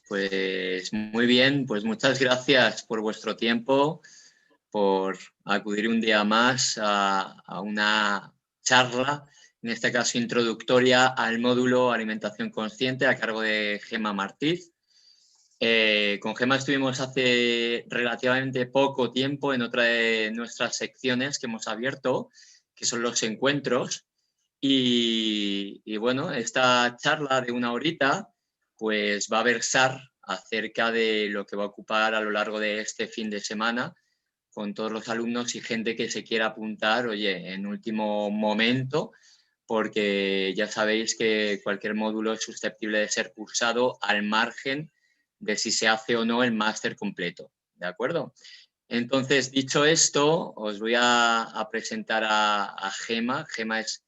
Pues muy bien, pues muchas gracias por vuestro tiempo, por acudir un día más a una charla, en este caso introductoria al módulo Alimentación Consciente a cargo de Gemma Martí. Con Gemma estuvimos hace relativamente poco tiempo en otra de nuestras secciones que hemos abierto, que son los encuentros. Y bueno, esta charla de una horita pues va a versar acerca de lo que va a ocupar a lo largo de este fin de semana con todos los alumnos y gente que se quiera apuntar, oye, en último momento, porque ya sabéis que cualquier módulo es susceptible de ser cursado al margen de si se hace o no el máster completo, ¿de acuerdo? Entonces, dicho esto, os voy a presentar a Gemma. Gemma es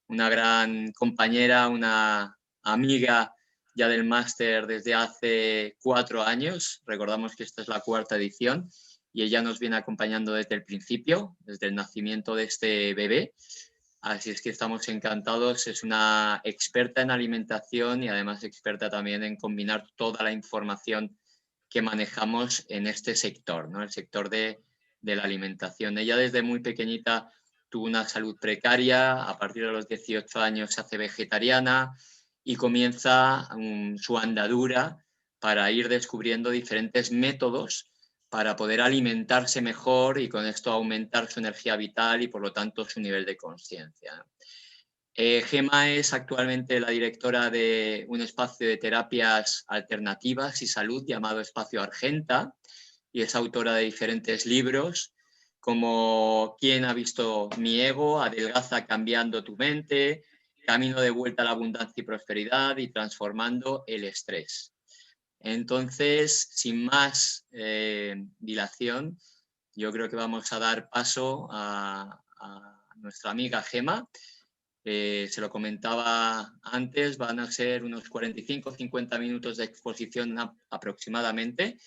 una gran compañera, una amiga ya del máster desde hace 4 años. Recordamos que esta es la 4ª edición y ella nos viene acompañando desde el principio, desde el nacimiento de este bebé. Así es que estamos encantados. Es una experta en alimentación y además experta también en combinar toda la información que manejamos en este sector, ¿no? El sector de la alimentación. Ella desde muy pequeñita tuvo una salud precaria, a partir de los 18 años se hace vegetariana y comienza su andadura para ir descubriendo diferentes métodos para poder alimentarse mejor y con esto aumentar su energía vital y por lo tanto su nivel de conciencia. Gemma es actualmente la directora de un espacio de terapias alternativas y salud llamado Espacio Argenta y es autora de diferentes libros como ¿Quién ha visto mi ego?, Adelgaza cambiando tu mente, Camino de vuelta a la abundancia y prosperidad y Transformando el estrés. Entonces, sin más dilación, yo creo que vamos a dar paso a nuestra amiga Gemma. Se lo comentaba antes, van a ser unos 45-50 minutos de exposición aproximadamente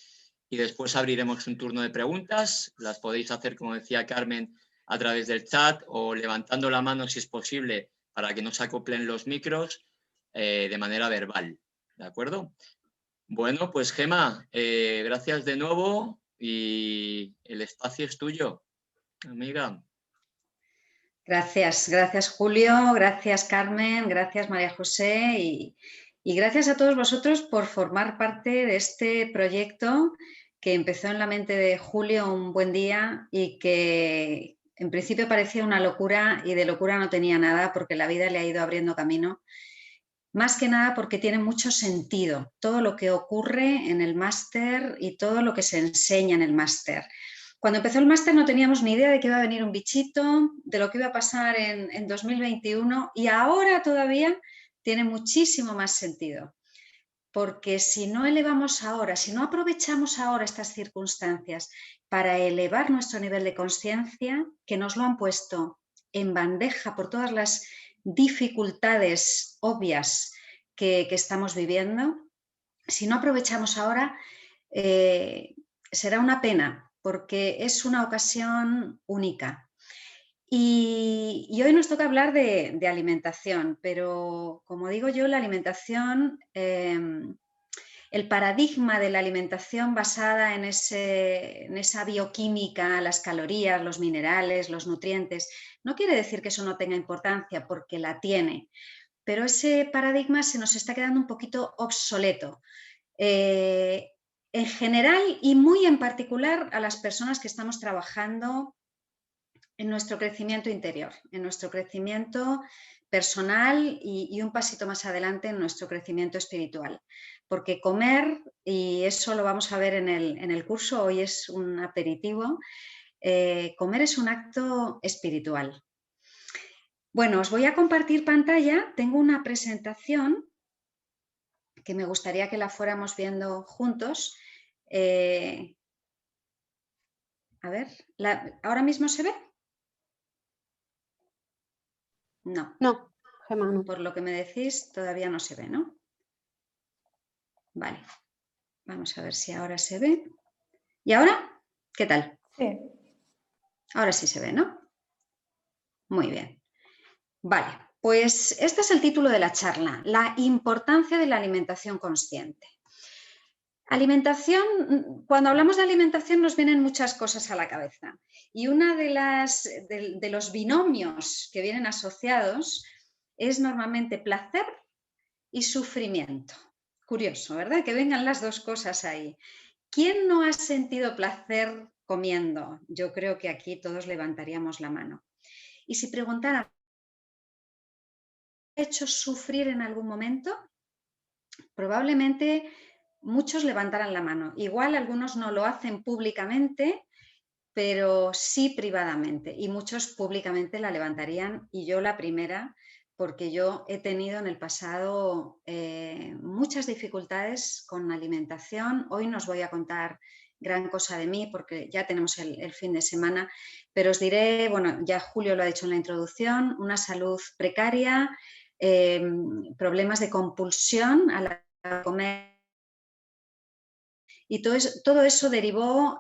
y después abriremos un turno de preguntas. Las podéis hacer, como decía Carmen, a través del chat o levantando la mano si es posible para que no se acoplen los micros de manera verbal. ¿De acuerdo? Bueno, pues Gemma, gracias de nuevo y el espacio es tuyo, amiga. Gracias Julio, gracias Carmen, gracias María José y gracias a todos vosotros por formar parte de este proyecto que empezó en la mente de Julio un buen día y que en principio parecía una locura y de locura no tenía nada porque la vida le ha ido abriendo camino. Más que nada porque tiene mucho sentido todo lo que ocurre en el máster y todo lo que se enseña en el máster. Cuando empezó el máster no teníamos ni idea de que iba a venir un bichito, de lo que iba a pasar en 2021 y ahora todavía tiene muchísimo más sentido. Porque si no elevamos ahora, si no aprovechamos ahora estas circunstancias para elevar nuestro nivel de conciencia, que nos lo han puesto en bandeja por todas las dificultades obvias que estamos viviendo, si no aprovechamos ahora, será una pena, porque es una ocasión única. Y hoy nos toca hablar de alimentación, pero como digo yo, la alimentación, el paradigma de la alimentación basada en esa bioquímica, las calorías, los minerales, los nutrientes, no quiere decir que eso no tenga importancia, porque la tiene, pero ese paradigma se nos está quedando un poquito obsoleto. En general y muy en particular a las personas que estamos trabajando en nuestro crecimiento interior, en nuestro crecimiento personal y un pasito más adelante en nuestro crecimiento espiritual. Porque comer, y eso lo vamos a ver en el curso, hoy es un aperitivo, comer es un acto espiritual. Bueno, os voy a compartir pantalla, tengo una presentación que me gustaría que la fuéramos viendo juntos. A ver, ¿ahora mismo se ve? No. No, Gemma, no. Por lo que me decís, todavía no se ve, ¿no? Vale. Vamos a ver si ahora se ve. ¿Y ahora? ¿Qué tal? Sí. Ahora sí se ve, ¿no? Muy bien. Vale, pues este es el título de la charla, la importancia de la alimentación consciente. Alimentación, cuando hablamos de alimentación nos vienen muchas cosas a la cabeza y una de los binomios que vienen asociados es normalmente placer y sufrimiento. Curioso, ¿verdad? Que vengan las dos cosas ahí. ¿Quién no ha sentido placer comiendo? Yo creo que aquí todos levantaríamos la mano. Y si preguntara, ¿ha hecho sufrir en algún momento? Probablemente muchos levantaran la mano. Igual algunos no lo hacen públicamente, pero sí privadamente. Y muchos públicamente la levantarían y yo la primera, porque yo he tenido en el pasado muchas dificultades con la alimentación. Hoy no os voy a contar gran cosa de mí porque ya tenemos el fin de semana, pero os diré, bueno, ya Julio lo ha dicho en la introducción, una salud precaria, problemas de compulsión a la hora de comer. Y todo eso derivó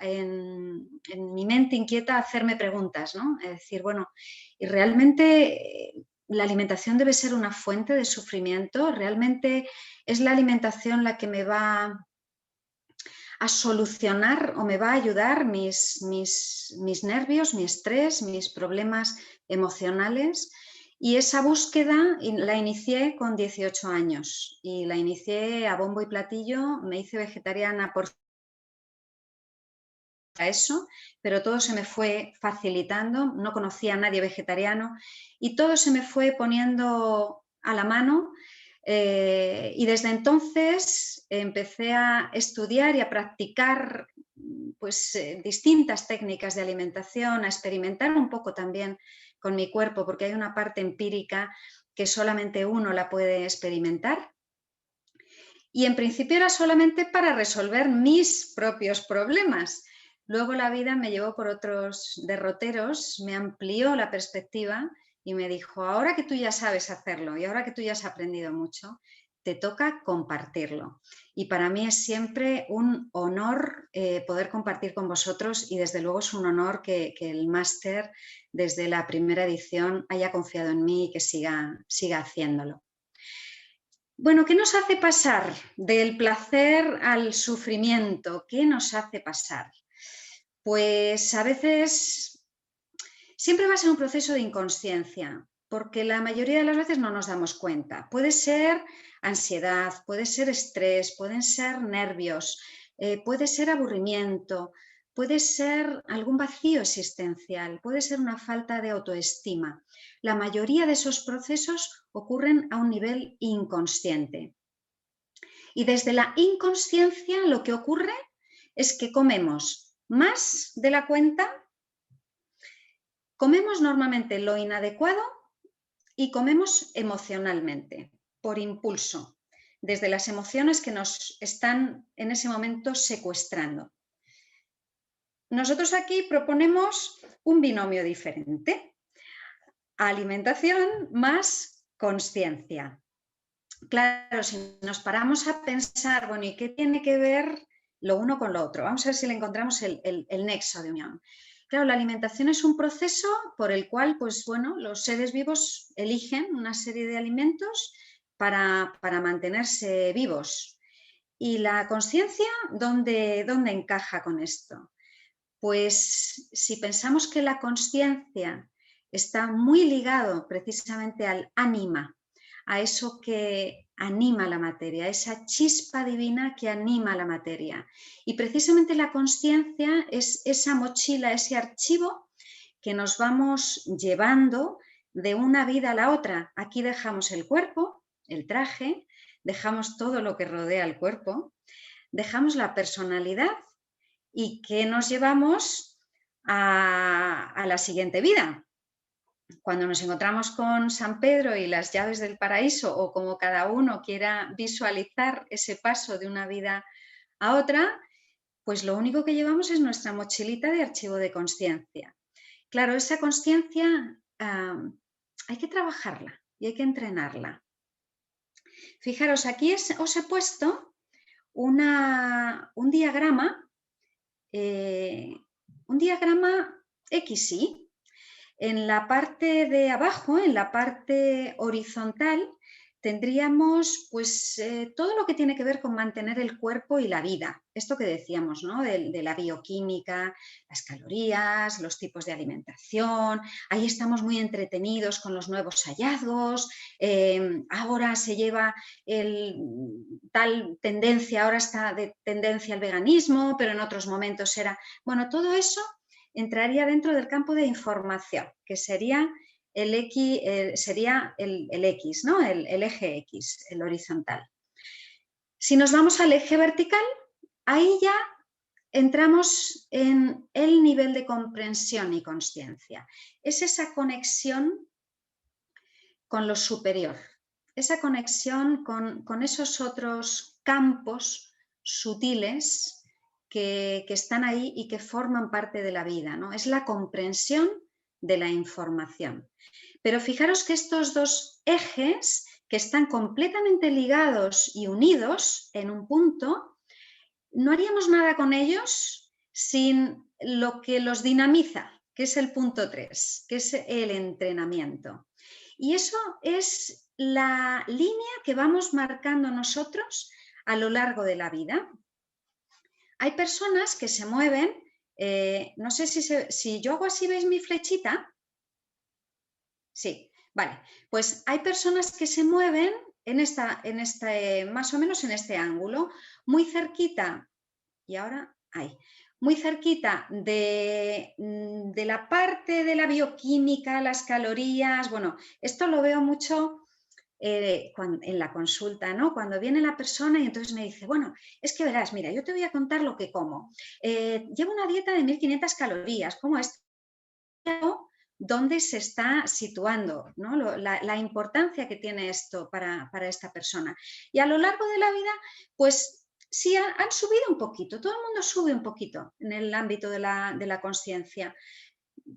en mi mente inquieta a hacerme preguntas, ¿no? Es decir, bueno, ¿y realmente la alimentación debe ser una fuente de sufrimiento? ¿Realmente es la alimentación la que me va a solucionar o me va a ayudar mis nervios, mi estrés, mis problemas emocionales? Y esa búsqueda la inicié con 18 años y la inicié a bombo y platillo, me hice vegetariana por eso, pero todo se me fue facilitando, no conocía a nadie vegetariano y todo se me fue poniendo a la mano y desde entonces empecé a estudiar y a practicar pues, distintas técnicas de alimentación, a experimentar un poco también con mi cuerpo, porque hay una parte empírica que solamente uno la puede experimentar. Y en principio era solamente para resolver mis propios problemas. Luego la vida me llevó por otros derroteros, me amplió la perspectiva y me dijo, ahora que tú ya sabes hacerlo y ahora que tú ya has aprendido mucho, te toca compartirlo. Y para mí es siempre un honor poder compartir con vosotros y desde luego es un honor que el máster desde la primera edición haya confiado en mí y que siga haciéndolo. Bueno, ¿qué nos hace pasar del placer al sufrimiento? ¿Qué nos hace pasar? Pues a veces siempre va a ser un proceso de inconsciencia, porque la mayoría de las veces no nos damos cuenta. Puede ser ansiedad, puede ser estrés, pueden ser nervios, puede ser aburrimiento, puede ser algún vacío existencial, puede ser una falta de autoestima. La mayoría de esos procesos ocurren a un nivel inconsciente. Y desde la inconsciencia lo que ocurre es que comemos más de la cuenta, comemos normalmente lo inadecuado y comemos emocionalmente, por impulso, desde las emociones que nos están en ese momento secuestrando. Nosotros aquí proponemos un binomio diferente: alimentación más consciencia. Claro, si nos paramos a pensar, bueno, ¿y qué tiene que ver lo uno con lo otro? Vamos a ver si le encontramos el nexo de unión. Claro, la alimentación es un proceso por el cual, pues bueno, los seres vivos eligen una serie de alimentos para mantenerse vivos. ¿Y la conciencia dónde encaja con esto? Pues si pensamos que la consciencia está muy ligado precisamente al ánima, a eso que anima la materia, esa chispa divina que anima la materia. Y precisamente la consciencia es esa mochila, ese archivo que nos vamos llevando de una vida a la otra. Aquí dejamos el cuerpo, el traje, dejamos todo lo que rodea el cuerpo, dejamos la personalidad y que nos llevamos a la siguiente vida. Cuando nos encontramos con San Pedro y las llaves del paraíso, o como cada uno quiera visualizar ese paso de una vida a otra, pues lo único que llevamos es nuestra mochilita de archivo de conciencia. Claro, esa conciencia hay que trabajarla y hay que entrenarla. Fijaros, aquí os he puesto un diagrama XY. En la parte de abajo, en la parte horizontal, tendríamos pues todo lo que tiene que ver con mantener el cuerpo y la vida. Esto que decíamos, ¿no? De la bioquímica, las calorías, los tipos de alimentación. Ahí estamos muy entretenidos con los nuevos hallazgos. Ahora se lleva tal tendencia, ahora está de tendencia al veganismo, pero en otros momentos era... Bueno, todo eso entraría dentro del campo de información, que sería el X, sería el X, ¿no? El eje X, el horizontal. Si nos vamos al eje vertical, ahí ya entramos en el nivel de comprensión y consciencia. Es esa conexión con lo superior, esa conexión con esos otros campos sutiles que están ahí y que forman parte de la vida, ¿no? Es la comprensión de la información. Pero fijaros que estos dos ejes, que están completamente ligados y unidos en un punto, no haríamos nada con ellos sin lo que los dinamiza, que es el punto 3, que es el entrenamiento. Y eso es la línea que vamos marcando nosotros a lo largo de la vida. Hay personas que se mueven, no sé si yo hago así, ¿veis mi flechita? Sí, vale. Pues hay personas que se mueven más o menos en este ángulo, muy cerquita, y ahora hay, muy cerquita de la parte de la bioquímica, las calorías. Bueno, esto lo veo mucho en la consulta, ¿no? Cuando viene la persona y entonces me dice, bueno, es que verás, mira, yo te voy a contar lo que como. Llevo una dieta de 1500 calorías, ¿cómo es? ¿Dónde se está situando, ¿no? La importancia que tiene esto para esta persona? Y a lo largo de la vida, pues sí, han subido un poquito, todo el mundo sube un poquito en el ámbito de la consciencia,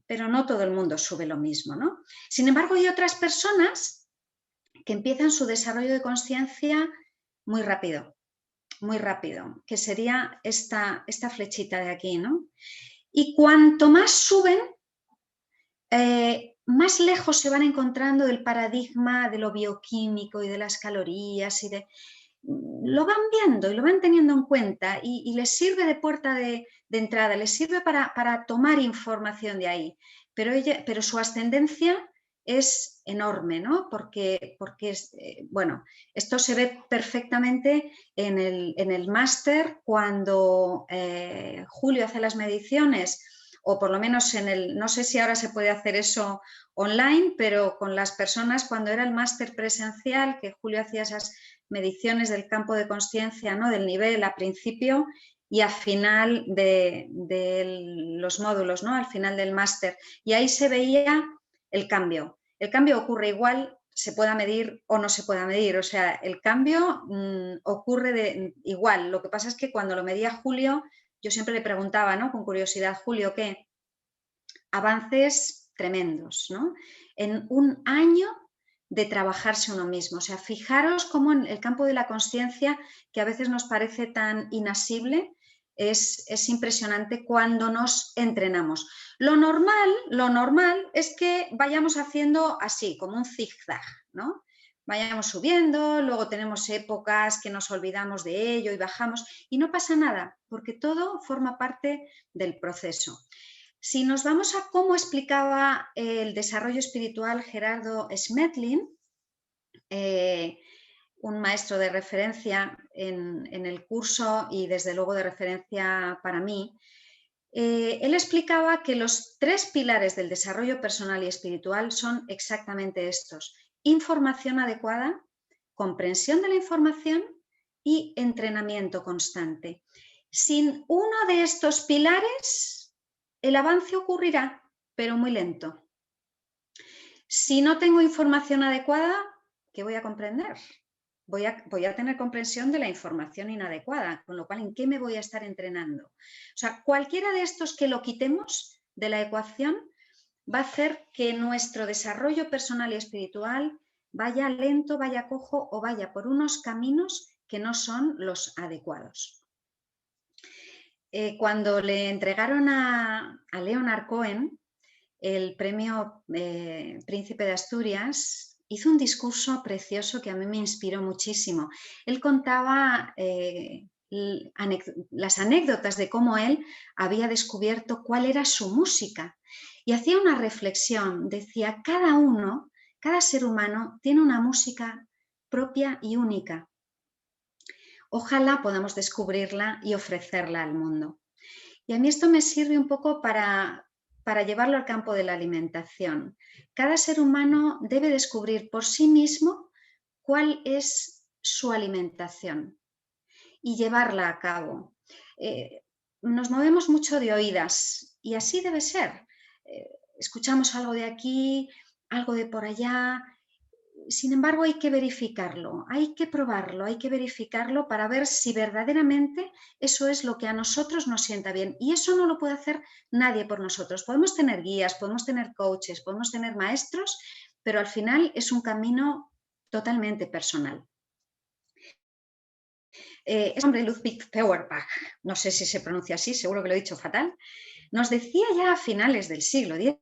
pero no todo el mundo sube lo mismo, ¿no? Sin embargo, hay otras personas que empiezan su desarrollo de consciencia muy rápido, que sería esta flechita de aquí, ¿no? Y cuanto más suben, más lejos se van encontrando del paradigma de lo bioquímico y de las calorías lo van viendo y lo van teniendo en cuenta y les sirve de puerta de entrada, les sirve para tomar información de ahí, pero su ascendencia es enorme, ¿no? Porque bueno, esto se ve perfectamente en el máster cuando Julio hace las mediciones, o por lo menos no sé si ahora se puede hacer eso online, pero con las personas cuando era el máster presencial, que Julio hacía esas mediciones del campo de consciencia, ¿no? Del nivel a principio y a final de los módulos, ¿no? Al final del máster. Y ahí se veía el cambio. El cambio ocurre igual, se pueda medir o no se pueda medir. O sea, el cambio ocurre igual. Lo que pasa es que cuando lo medía Julio, yo siempre le preguntaba, ¿no? Con curiosidad, Julio, ¿qué? Avances tremendos, ¿no? En un año de trabajarse uno mismo. O sea, fijaros cómo en el campo de la consciencia, que a veces nos parece tan inasible, es impresionante cuando nos entrenamos. Lo normal es que vayamos haciendo así, como un zigzag, ¿no? Vayamos subiendo, luego tenemos épocas que nos olvidamos de ello y bajamos, y no pasa nada, porque todo forma parte del proceso. Si nos vamos a cómo explicaba el desarrollo espiritual Gerardo Schmettling, un maestro de referencia en el curso y desde luego de referencia para mí, él explicaba que los 3 pilares del desarrollo personal y espiritual son exactamente estos: información adecuada, comprensión de la información y entrenamiento constante. Sin uno de estos pilares, el avance ocurrirá, pero muy lento. Si no tengo información adecuada, ¿qué voy a comprender? Voy a tener comprensión de la información inadecuada, con lo cual, ¿en qué me voy a estar entrenando? O sea, cualquiera de estos que lo quitemos de la ecuación va a hacer que nuestro desarrollo personal y espiritual vaya lento, vaya cojo o vaya por unos caminos que no son los adecuados. Cuando le entregaron a Leonard Cohen el premio Príncipe de Asturias, hizo un discurso precioso que a mí me inspiró muchísimo. Él contaba las anécdotas de cómo él había descubierto cuál era su música y hacía una reflexión. Decía, cada ser humano tiene una música propia y única. Ojalá podamos descubrirla y ofrecerla al mundo. Y a mí esto me sirve un poco para llevarlo al campo de la alimentación. Cada ser humano debe descubrir por sí mismo cuál es su alimentación y llevarla a cabo. Nos movemos mucho de oídas y así debe ser. Escuchamos algo de aquí, algo de por allá. Sin embargo, hay que verificarlo, hay que probarlo, hay que verificarlo para ver si verdaderamente eso es lo que a nosotros nos sienta bien. Y eso no lo puede hacer nadie por nosotros. Podemos tener guías, podemos tener coaches, podemos tener maestros, pero al final es un camino totalmente personal. Es hombre Ludwig Feuerbach, no sé si se pronuncia así, seguro que lo he dicho fatal, nos decía ya a finales del siglo X,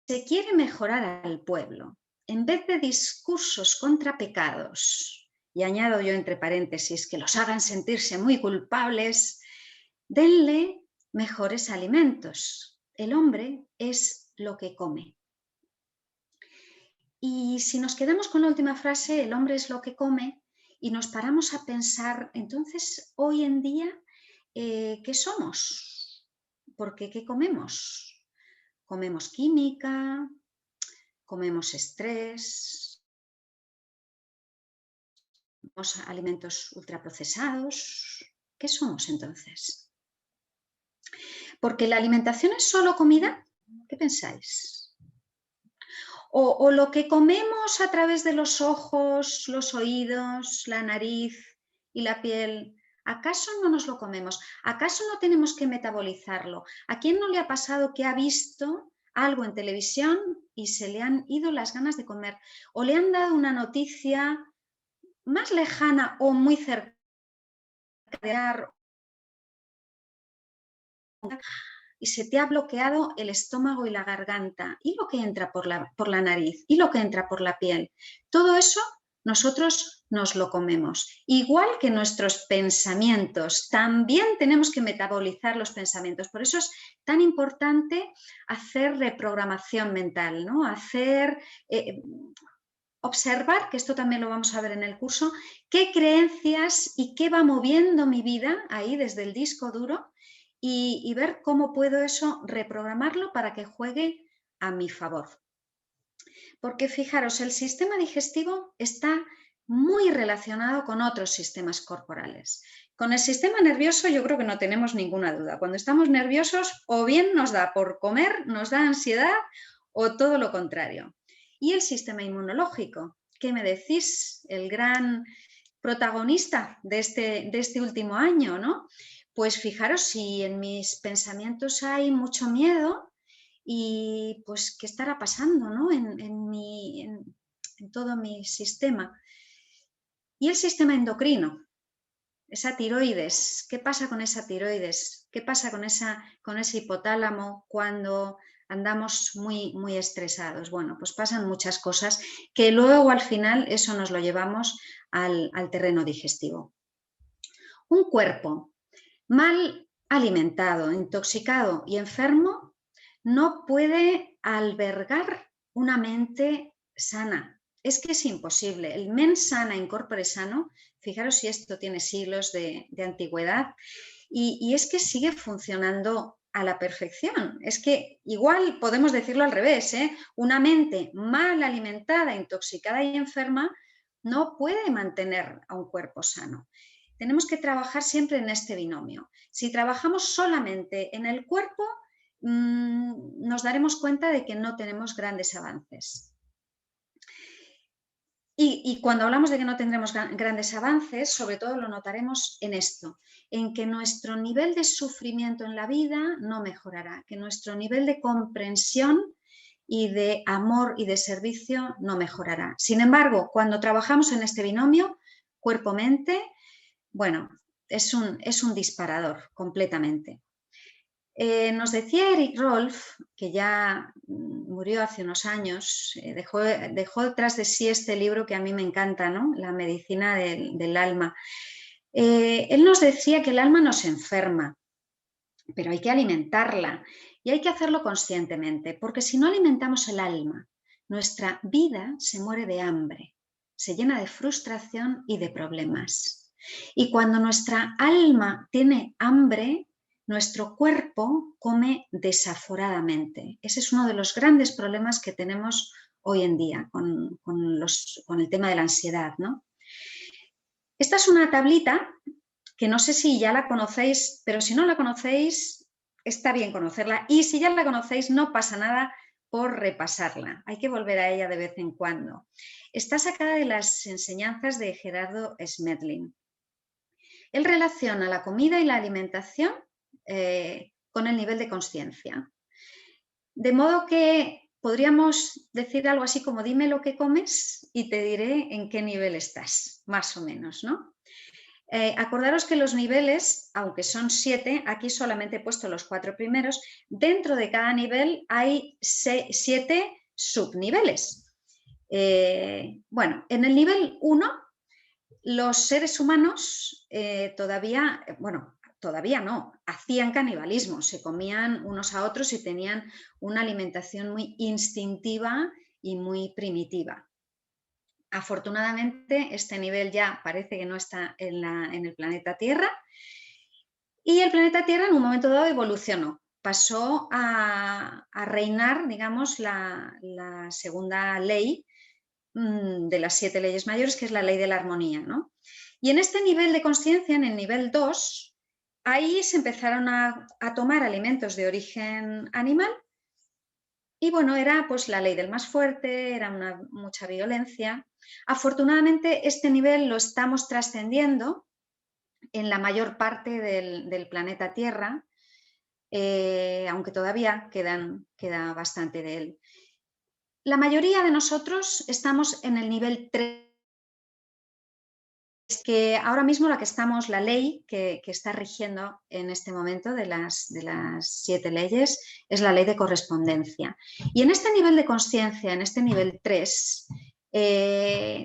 se quiere mejorar al pueblo. En vez de discursos contra pecados, y añado yo entre paréntesis que los hagan sentirse muy culpables, denle mejores alimentos. El hombre es lo que come. Y si nos quedamos con la última frase, el hombre es lo que come, y nos paramos a pensar, entonces, hoy en día, ¿qué somos? Porque ¿qué comemos? Comemos química, comemos estrés, comemos alimentos ultraprocesados. ¿Qué somos entonces? Porque la alimentación es solo comida. ¿Qué pensáis? O lo que comemos a través de los ojos, los oídos, la nariz y la piel, ¿acaso no nos lo comemos? ¿Acaso no tenemos que metabolizarlo? ¿A quién no le ha pasado que ha visto algo en televisión y se le han ido las ganas de comer? O le han dado una noticia más lejana o muy cercana y se te ha bloqueado el estómago y la garganta, y lo que entra por la nariz, y lo que entra por la piel. Todo eso nosotros nos lo comemos. Igual que nuestros pensamientos, también tenemos que metabolizar los pensamientos. Por eso es tan importante hacer reprogramación mental, ¿no? Observar, que esto también lo vamos a ver en el curso, qué creencias y qué va moviendo mi vida ahí desde el disco duro, y ver cómo puedo eso reprogramarlo para que juegue a mi favor. Porque fijaros, el sistema digestivo está muy relacionado con otros sistemas corporales. Con el sistema nervioso yo creo que no tenemos ninguna duda. Cuando estamos nerviosos, o bien nos da por comer, nos da ansiedad, o todo lo contrario. Y el sistema inmunológico, ¿qué me decís? El gran protagonista de este último año, ¿no? Pues fijaros, si en mis pensamientos hay mucho miedo, y pues qué estará pasando, ¿no? en todo mi sistema. Y el sistema endocrino, esa tiroides, ¿qué pasa con esa tiroides? ¿Qué pasa con ese hipotálamo cuando andamos muy, muy estresados? Bueno, pues pasan muchas cosas que luego al final eso nos lo llevamos al terreno digestivo. Un cuerpo mal alimentado, intoxicado y enfermo no puede albergar una mente sana. Es que es imposible. El mens sana in corpore sano, fijaros si esto tiene siglos de antigüedad, y es que sigue funcionando a la perfección. Es que igual podemos decirlo al revés, ¿eh? Una mente mal alimentada, intoxicada y enferma no puede mantener a un cuerpo sano. Tenemos que trabajar siempre en este binomio. Si trabajamos solamente en el cuerpo, nos daremos cuenta de que no tenemos grandes avances. Y cuando hablamos de que no tendremos grandes avances, sobre todo lo notaremos en esto, en que nuestro nivel de sufrimiento en la vida no mejorará, que nuestro nivel de comprensión y de amor y de servicio no mejorará. Sin embargo, cuando trabajamos en este binomio, cuerpo-mente, bueno, es un disparador completamente. Nos decía Eric Rolf, que ya murió hace unos años, dejó detrás de sí este libro que a mí me encanta, ¿no? La medicina del alma. Él nos decía que el alma nos enferma, pero hay que alimentarla y hay que hacerlo conscientemente, porque si no alimentamos el alma, nuestra vida se muere de hambre, se llena de frustración y de problemas. Y cuando nuestra alma tiene hambre, nuestro cuerpo come desaforadamente. Ese es uno de los grandes problemas que tenemos hoy en día con el tema de la ansiedad, ¿no? Esta es una tablita que no sé si ya la conocéis, pero si no la conocéis, está bien conocerla. Y si ya la conocéis, no pasa nada por repasarla. Hay que volver a ella de vez en cuando. Está sacada de las enseñanzas de Gerardo Smedlin. Él relaciona la comida y la alimentación con el nivel de conciencia. De modo que podríamos decir algo así como dime lo que comes y te diré en qué nivel estás, más o menos, ¿no? Acordaros que los niveles, aunque son 7, aquí solamente he puesto los 4 primeros, dentro de cada nivel hay 7 subniveles. Bueno, en el nivel 1, los seres humanos todavía no, hacían canibalismo, se comían unos a otros y tenían una alimentación muy instintiva y muy primitiva. Afortunadamente, este nivel ya parece que no está en el planeta Tierra y el planeta Tierra en un momento dado evolucionó. Pasó a reinar, digamos, la segunda ley de las 7 leyes mayores, que es la ley de la armonía, ¿no? Y en este nivel de conciencia, en el nivel 2, ahí se empezaron a tomar alimentos de origen animal y bueno, era pues la ley del más fuerte, era mucha violencia. Afortunadamente este nivel lo estamos trascendiendo en la mayor parte del planeta Tierra, aunque todavía queda bastante de él. La mayoría de nosotros estamos en el nivel 3, que ahora mismo la ley que está rigiendo en este momento de las 7 leyes es la ley de correspondencia. Y en este nivel de conciencia, en este nivel 3,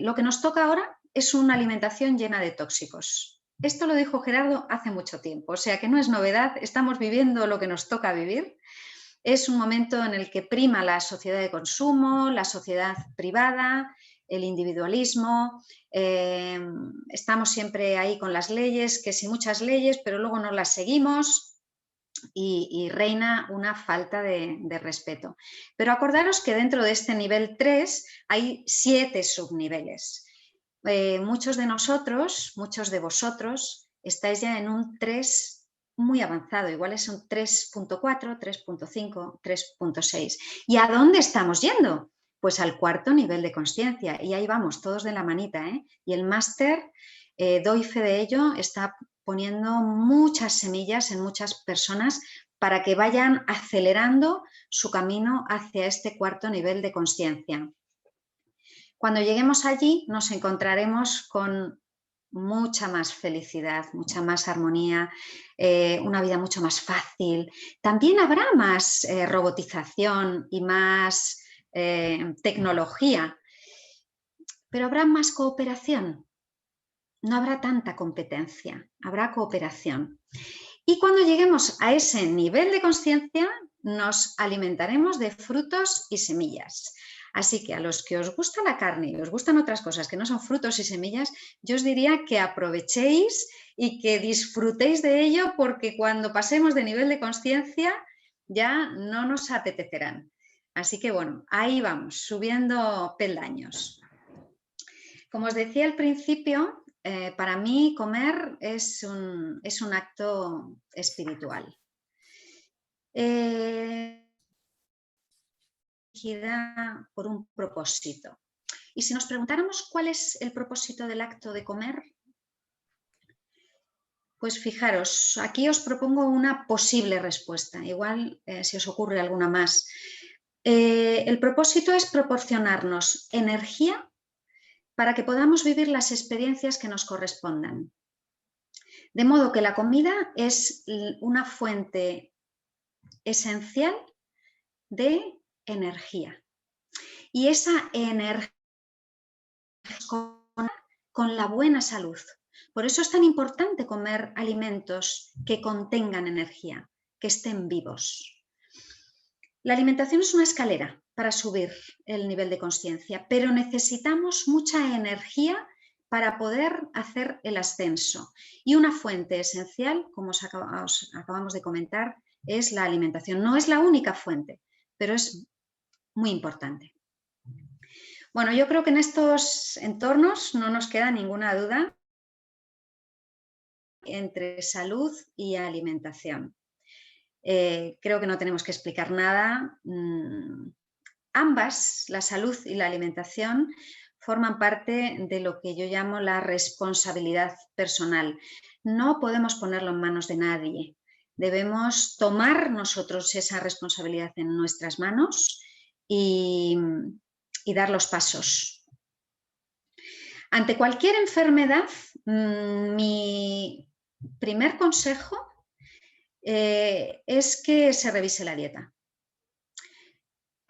lo que nos toca ahora es una alimentación llena de tóxicos. Esto lo dijo Gerardo hace mucho tiempo, o sea que no es novedad, estamos viviendo lo que nos toca vivir. Es un momento en el que prima la sociedad de consumo, la sociedad privada, el individualismo. Estamos siempre ahí con las leyes, que sí, muchas leyes, pero luego no las seguimos y reina una falta de respeto. Pero acordaros que dentro de este nivel 3 hay 7 subniveles. Muchos de nosotros, muchos de vosotros, estáis ya en un 3 muy avanzado, igual es un 3.4, 3.5, 3.6. ¿Y a dónde estamos yendo? Pues al 4.º nivel de conciencia, y ahí vamos, todos de la manita, ¿eh? Y el máster, doy fe de ello, está poniendo muchas semillas en muchas personas para que vayan acelerando su camino hacia este 4.º nivel de conciencia. Cuando lleguemos allí nos encontraremos con mucha más felicidad, mucha más armonía, una vida mucho más fácil. También habrá más robotización y más tecnología, pero habrá más cooperación. No habrá tanta competencia, habrá cooperación. Y cuando lleguemos a ese nivel de conciencia, nos alimentaremos de frutos y semillas. Así que a los que os gusta la carne y os gustan otras cosas que no son frutos y semillas, yo os diría que aprovechéis y que disfrutéis de ello, porque cuando pasemos de nivel de conciencia ya no nos apetecerán. Así que bueno, ahí vamos, subiendo peldaños. Como os decía al principio, para mí comer es un acto espiritual. Por un propósito. Y si nos preguntáramos cuál es el propósito del acto de comer, pues fijaros, aquí os propongo una posible respuesta, igual si os ocurre alguna más. El propósito es proporcionarnos energía para que podamos vivir las experiencias que nos correspondan. De modo que la comida es una fuente esencial de energía. Y esa energía con la buena salud. Por eso es tan importante comer alimentos que contengan energía, que estén vivos. La alimentación es una escalera para subir el nivel de consciencia, pero necesitamos mucha energía para poder hacer el ascenso. Y una fuente esencial, como os acabamos de comentar, es la alimentación. No es la única fuente, pero es muy importante. Bueno, yo creo que en estos entornos no nos queda ninguna duda entre salud y alimentación. Creo que no tenemos que explicar nada. Ambas, la salud y la alimentación, forman parte de lo que yo llamo la responsabilidad personal. No podemos ponerlo en manos de nadie. Debemos tomar nosotros esa responsabilidad en nuestras manos y dar los pasos. Ante cualquier enfermedad, mi primer consejo es que se revise la dieta.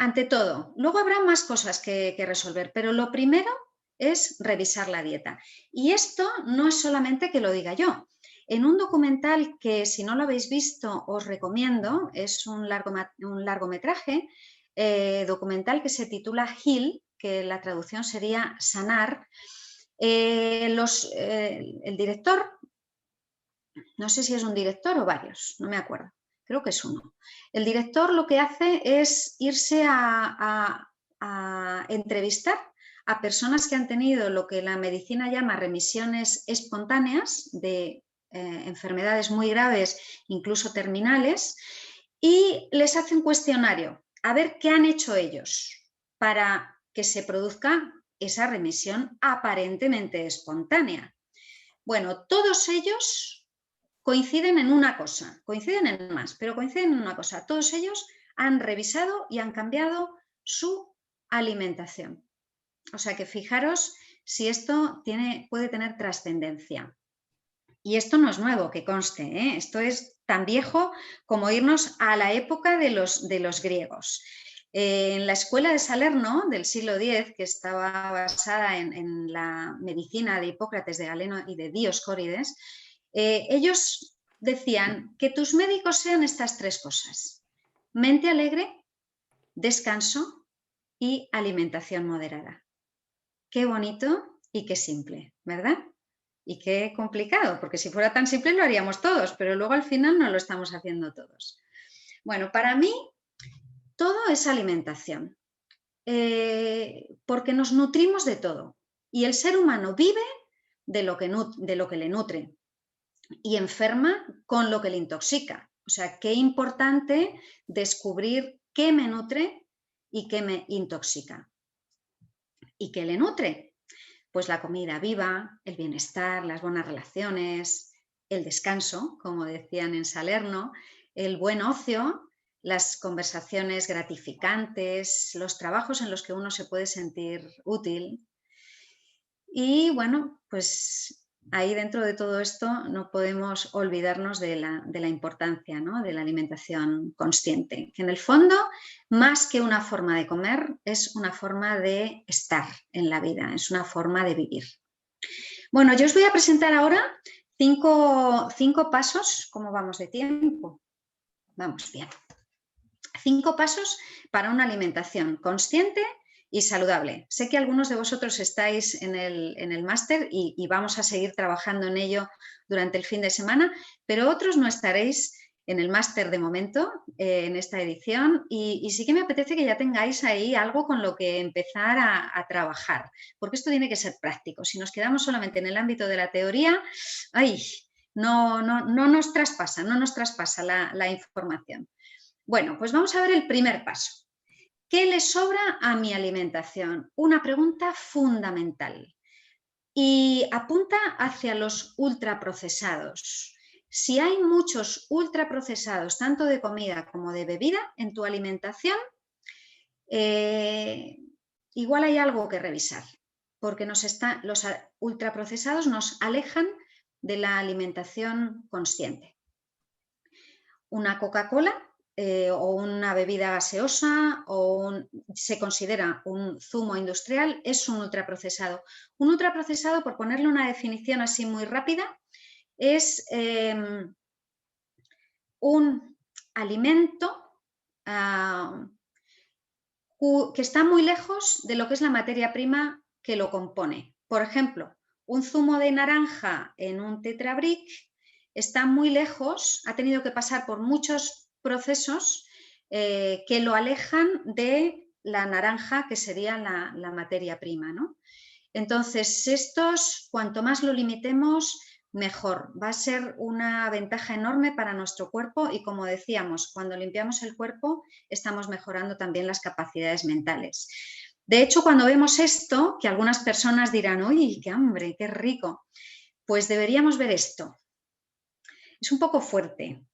Ante todo, luego habrá más cosas que resolver, pero lo primero es revisar la dieta. Y esto no es solamente que lo diga yo. En un documental que, si no lo habéis visto, os recomiendo, es un largometraje documental que se titula Heal, que la traducción sería sanar. El director, no sé si es un director o varios, no me acuerdo, creo que es uno. El director lo que hace es irse a entrevistar a personas que han tenido lo que la medicina llama remisiones espontáneas de enfermedades muy graves, incluso terminales, y les hace un cuestionario a ver qué han hecho ellos para que se produzca esa remisión aparentemente espontánea. Bueno, todos ellos coinciden en una cosa, coinciden en más, pero coinciden en una cosa. Todos ellos han revisado y han cambiado su alimentación. O sea que fijaros si esto puede tener trascendencia. Y esto no es nuevo, que conste, ¿eh? Esto es tan viejo como irnos a la época de los griegos. En la escuela de Salerno del siglo X, que estaba basada en la medicina de Hipócrates, de Galeno y de Dioscórides, ellos decían que tus médicos sean estas tres cosas: mente alegre, descanso y alimentación moderada. Qué bonito y qué simple, ¿verdad? Y qué complicado, porque si fuera tan simple lo haríamos todos, pero luego al final no lo estamos haciendo todos. Bueno, para mí todo es alimentación, porque nos nutrimos de todo y el ser humano vive de lo que le nutre y enferma con lo que le intoxica. O sea, qué importante descubrir qué me nutre y qué me intoxica. ¿Y qué le nutre? Pues la comida viva, el bienestar, las buenas relaciones, el descanso, como decían en Salerno, el buen ocio, las conversaciones gratificantes, los trabajos en los que uno se puede sentir útil. Y bueno, pues ahí dentro de todo esto no podemos olvidarnos de la importancia, ¿no?, de la alimentación consciente, que en el fondo, más que una forma de comer, es una forma de estar en la vida, es una forma de vivir. Bueno, yo os voy a presentar ahora cinco pasos. ¿Cómo vamos de tiempo? Vamos bien. 5 pasos para una alimentación consciente y saludable. Sé que algunos de vosotros estáis en el máster y vamos a seguir trabajando en ello durante el fin de semana, pero otros no estaréis en el máster de momento, en esta edición, y sí que me apetece que ya tengáis ahí algo con lo que empezar a trabajar, porque esto tiene que ser práctico. Si nos quedamos solamente en el ámbito de la teoría, no nos traspasa la información. Bueno, pues vamos a ver el primer paso. ¿Qué le sobra a mi alimentación? Una pregunta fundamental y apunta hacia los ultraprocesados. Si hay muchos ultraprocesados, tanto de comida como de bebida, en tu alimentación, igual hay algo que revisar, porque los ultraprocesados nos alejan de la alimentación consciente. Una Coca-Cola o una bebida gaseosa se considera un zumo industrial, es un ultraprocesado. Un ultraprocesado, por ponerle una definición así muy rápida, es un alimento que está muy lejos de lo que es la materia prima que lo compone. Por ejemplo, un zumo de naranja en un Tetra Brick está muy lejos, ha tenido que pasar por muchos procesos que lo alejan de la naranja, que sería la materia prima, ¿no? Entonces, cuanto más lo limitemos, mejor. Va a ser una ventaja enorme para nuestro cuerpo y, como decíamos, cuando limpiamos el cuerpo estamos mejorando también las capacidades mentales. De hecho, cuando vemos esto, que algunas personas dirán, uy, qué hambre, qué rico, pues deberíamos ver esto. Es un poco fuerte,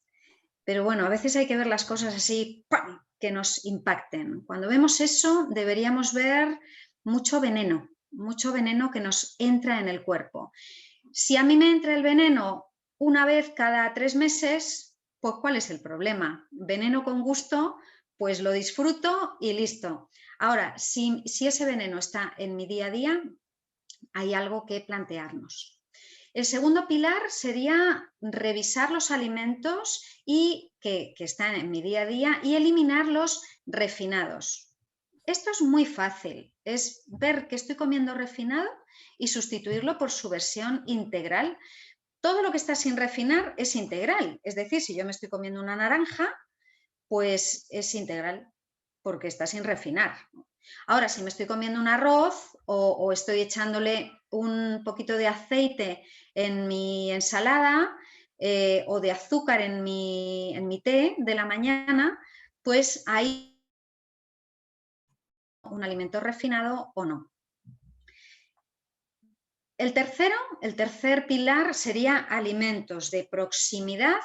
pero bueno, a veces hay que ver las cosas así, ¡pam!, que nos impacten. Cuando vemos eso, deberíamos ver mucho veneno que nos entra en el cuerpo. Si a mí me entra el veneno una vez cada 3 meses, pues ¿cuál es el problema? Veneno con gusto, pues lo disfruto y listo. Ahora, si ese veneno está en mi día a día, hay algo que plantearnos. El segundo pilar sería revisar los alimentos que están en mi día a día y eliminar los refinados. Esto es muy fácil, es ver que estoy comiendo refinado y sustituirlo por su versión integral. Todo lo que está sin refinar es integral, es decir, si yo me estoy comiendo una naranja, pues es integral porque está sin refinar. Ahora, si me estoy comiendo un arroz o estoy echándole un poquito de aceite en mi ensalada o de azúcar en mi té de la mañana, pues hay un alimento refinado o no. El tercer pilar sería alimentos de proximidad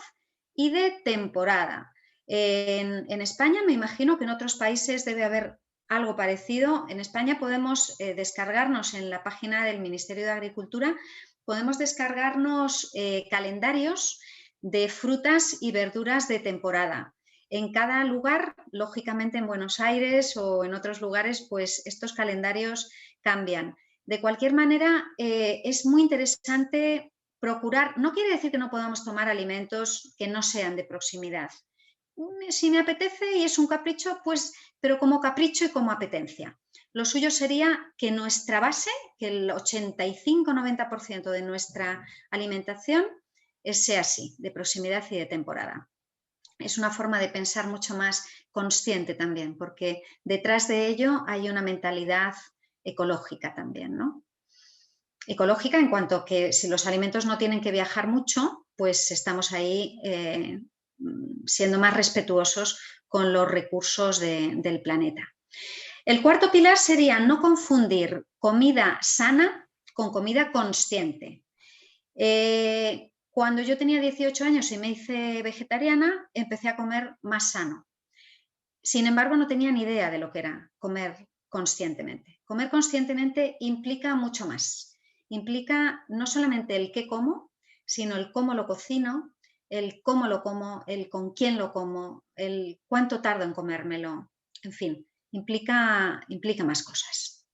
y de temporada. En España, me imagino que en otros países debe haber algo parecido. En España podemos descargarnos en la página del Ministerio de Agricultura, podemos descargarnos calendarios de frutas y verduras de temporada. En cada lugar, lógicamente en Buenos Aires o en otros lugares, pues estos calendarios cambian. De cualquier manera, es muy interesante procurar, no quiere decir que no podamos tomar alimentos que no sean de proximidad. Si me apetece y es un capricho, pues, pero como capricho y como apetencia. Lo suyo sería que nuestra base, que el 85-90% de nuestra alimentación sea así, de proximidad y de temporada. Es una forma de pensar mucho más consciente también, porque detrás de ello hay una mentalidad ecológica también, ¿no? Ecológica en cuanto que si los alimentos no tienen que viajar mucho, pues estamos ahí siendo más respetuosos con los recursos del planeta. El cuarto pilar sería no confundir comida sana con comida consciente. Cuando yo tenía 18 años y me hice vegetariana, empecé a comer más sano. Sin embargo, no tenía ni idea de lo que era comer conscientemente. Comer conscientemente implica mucho más. Implica no solamente el qué como, sino el cómo lo cocino, el cómo lo como, el con quién lo como, el cuánto tardo en comérmelo. En fin, implica más cosas.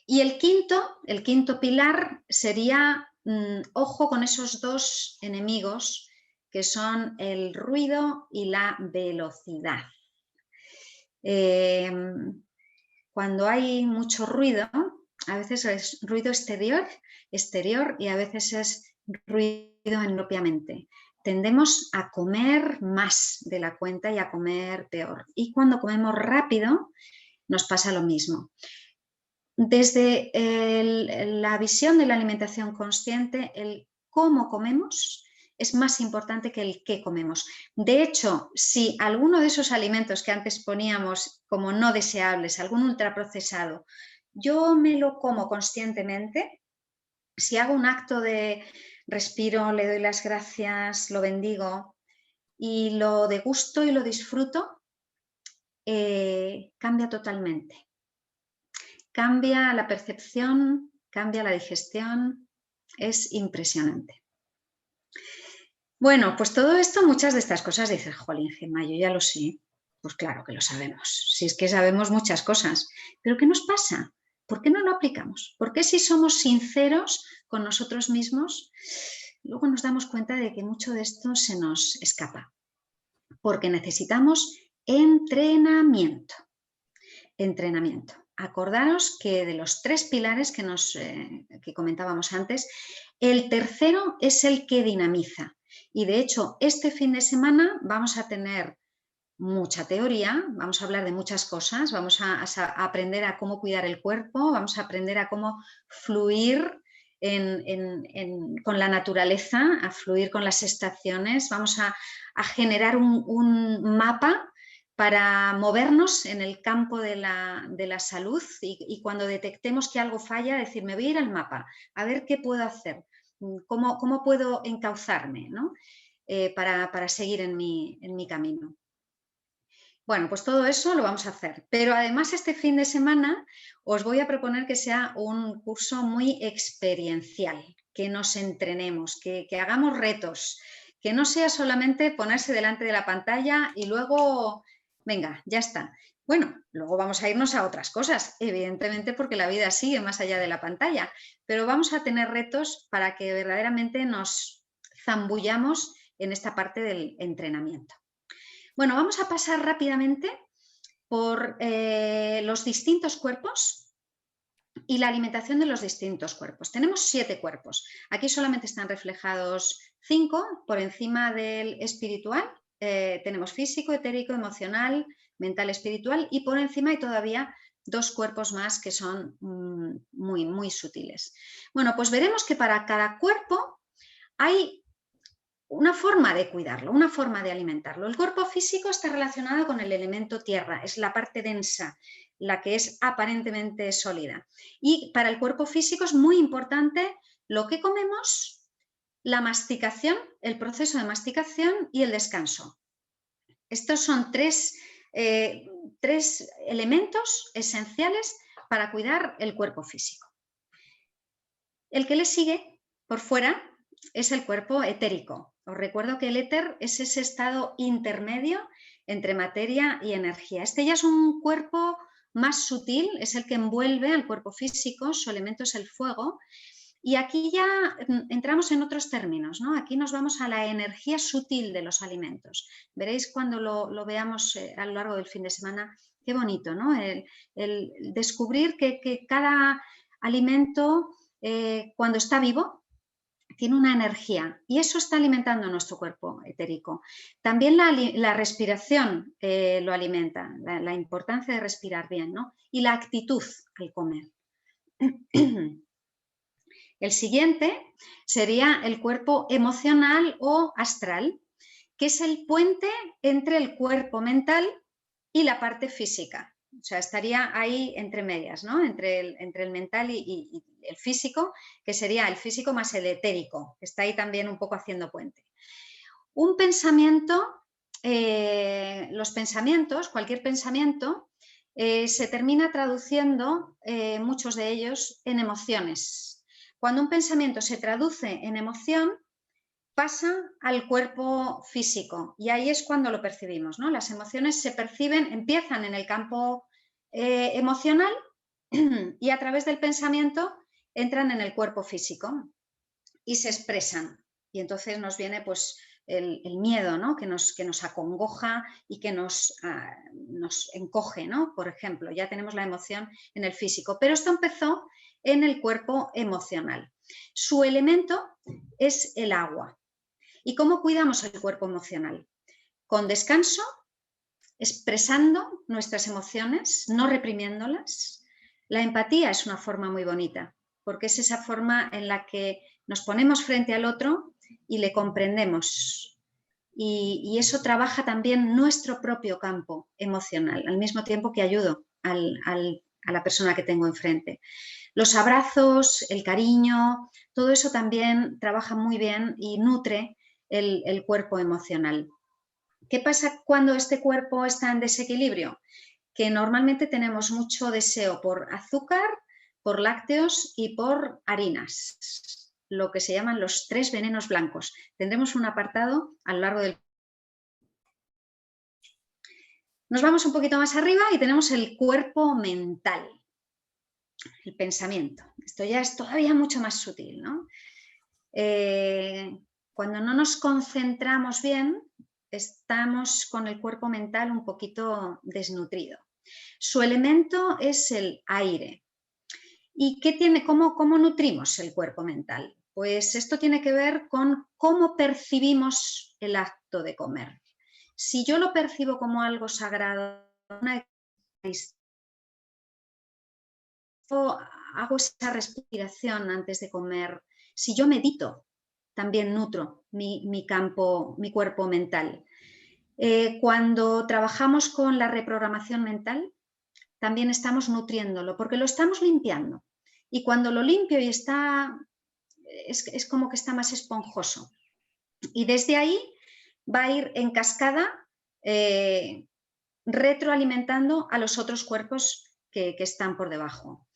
Y el quinto pilar sería, ojo con esos dos enemigos que son el ruido y la velocidad. Cuando hay mucho ruido, a veces es ruido exterior y a veces es ruido impropiamente. Tendemos a comer más de la cuenta y a comer peor. Y cuando comemos rápido, nos pasa lo mismo. Desde la visión de la alimentación consciente, el cómo comemos es más importante que el qué comemos. De hecho, si alguno de esos alimentos que antes poníamos como no deseables, algún ultraprocesado, yo me lo como conscientemente, si hago un acto de respiro, le doy las gracias, lo bendigo y lo degusto y lo disfruto, cambia totalmente. Cambia la percepción, cambia la digestión, es impresionante. Bueno, pues todo esto, muchas de estas cosas dices, jolín, Gemma, yo ya lo sé. Pues claro que lo sabemos, si es que sabemos muchas cosas. Pero ¿qué nos pasa? ¿Por qué no lo aplicamos? ¿Por qué si somos sinceros con nosotros mismos, luego nos damos cuenta de que mucho de esto se nos escapa? Porque necesitamos entrenamiento. Entrenamiento. Acordaros que de los 3 pilares que comentábamos antes, el tercero es el que dinamiza. Y de hecho, este fin de semana vamos a tener mucha teoría, vamos a hablar de muchas cosas, vamos a aprender a cómo cuidar el cuerpo, vamos a aprender a cómo fluir con la naturaleza, a fluir con las estaciones, vamos a generar un mapa para movernos en el campo de la salud y cuando detectemos que algo falla, decir, me voy a ir al mapa, a ver qué puedo hacer, cómo puedo encauzarme, ¿no? Para seguir en mi camino. Bueno, pues todo eso lo vamos a hacer, pero además este fin de semana os voy a proponer que sea un curso muy experiencial, que nos entrenemos, que hagamos retos, que no sea solamente ponerse delante de la pantalla y luego, venga, ya está. Bueno, luego vamos a irnos a otras cosas, evidentemente porque la vida sigue más allá de la pantalla, pero vamos a tener retos para que verdaderamente nos zambullamos en esta parte del entrenamiento. Bueno, vamos a pasar rápidamente por los distintos cuerpos y la alimentación de los distintos cuerpos. Tenemos 7 cuerpos. Aquí solamente están reflejados 5 por encima del espiritual. Tenemos físico, etérico, emocional, mental, espiritual y por encima hay todavía 2 cuerpos más que son muy, muy sutiles. Bueno, pues veremos que para cada cuerpo hay una forma de cuidarlo, una forma de alimentarlo. El cuerpo físico está relacionado con el elemento tierra, es la parte densa, la que es aparentemente sólida. Y para el cuerpo físico es muy importante lo que comemos, la masticación, el proceso de masticación y el descanso. Estos son tres elementos esenciales para cuidar el cuerpo físico. El que le sigue por fuera es el cuerpo etérico. Os recuerdo que el éter es ese estado intermedio entre materia y energía. Este ya es un cuerpo más sutil, es el que envuelve al cuerpo físico, su elemento es el fuego. Y aquí ya entramos en otros términos, ¿no? Aquí nos vamos a la energía sutil de los alimentos. Veréis cuando lo veamos a lo largo del fin de semana, qué bonito, ¿no? El descubrir que cada alimento, cuando está vivo, tiene una energía y eso está alimentando nuestro cuerpo etérico. También la respiración lo alimenta, la importancia de respirar bien, ¿no? Y la actitud al comer. El siguiente sería el cuerpo emocional o astral, que es el puente entre el cuerpo mental y la parte física. O sea, estaría ahí entre medias, ¿no? Entre el mental y el físico, que sería el físico más el etérico, que está ahí también un poco haciendo puente. Un pensamiento, los pensamientos, cualquier pensamiento, se termina traduciendo, muchos de ellos, en emociones. Cuando un pensamiento se traduce en emoción, pasa al cuerpo físico y ahí es cuando lo percibimos, ¿no? Las emociones se perciben, empiezan en el campo emocional y a través del pensamiento entran en el cuerpo físico y se expresan. Y entonces nos viene pues el miedo, ¿no? que nos acongoja y que nos encoge, ¿no? Por ejemplo, ya tenemos la emoción en el físico, pero esto empezó en el cuerpo emocional. Su elemento es el agua. ¿Y cómo cuidamos el cuerpo emocional? Con descanso, expresando nuestras emociones, no reprimiéndolas. La empatía es una forma muy bonita, porque es esa forma en la que nos ponemos frente al otro y le comprendemos. Y eso trabaja también nuestro propio campo emocional, al mismo tiempo que ayudo a la persona que tengo enfrente. Los abrazos, el cariño, todo eso también trabaja muy bien y nutre el cuerpo emocional. ¿Qué pasa cuando este cuerpo está en desequilibrio? Que normalmente tenemos mucho deseo por azúcar, por lácteos y por harinas. lo que se llaman los 3 venenos blancos. Tendremos un apartado a lo largo del... Nos vamos un poquito más arriba y tenemos el cuerpo mental, el pensamiento. Esto ya es todavía mucho más sutil, ¿no? Cuando no nos concentramos bien, estamos con el cuerpo mental un poquito desnutrido. Su elemento es el aire. ¿Y cómo nutrimos el cuerpo mental? Pues esto tiene que ver con cómo percibimos el acto de comer. Si yo lo percibo como algo sagrado, hago esa respiración antes de comer, si yo medito, también nutro mi cuerpo mental. Cuando trabajamos con la reprogramación mental, también estamos nutriéndolo, porque lo estamos limpiando. Y cuando lo limpio y es como que está más esponjoso. Y desde ahí va a ir en cascada retroalimentando a los otros cuerpos que están por debajo.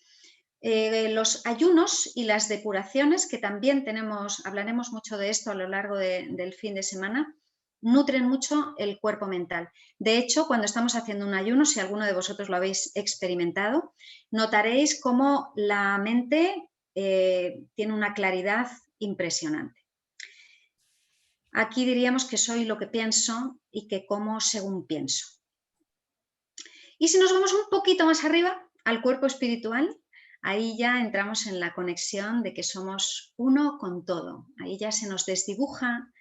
Los ayunos y las depuraciones, que también hablaremos mucho de esto a lo largo del fin de semana, nutren mucho el cuerpo mental. De hecho, cuando estamos haciendo un ayuno, si alguno de vosotros lo habéis experimentado, notaréis cómo la mente tiene una claridad impresionante. Aquí diríamos que soy lo que pienso y que como según pienso. Y si nos vamos un poquito más arriba, al cuerpo espiritual, ahí ya entramos en la conexión de que somos uno con todo. Ahí ya se nos desdibuja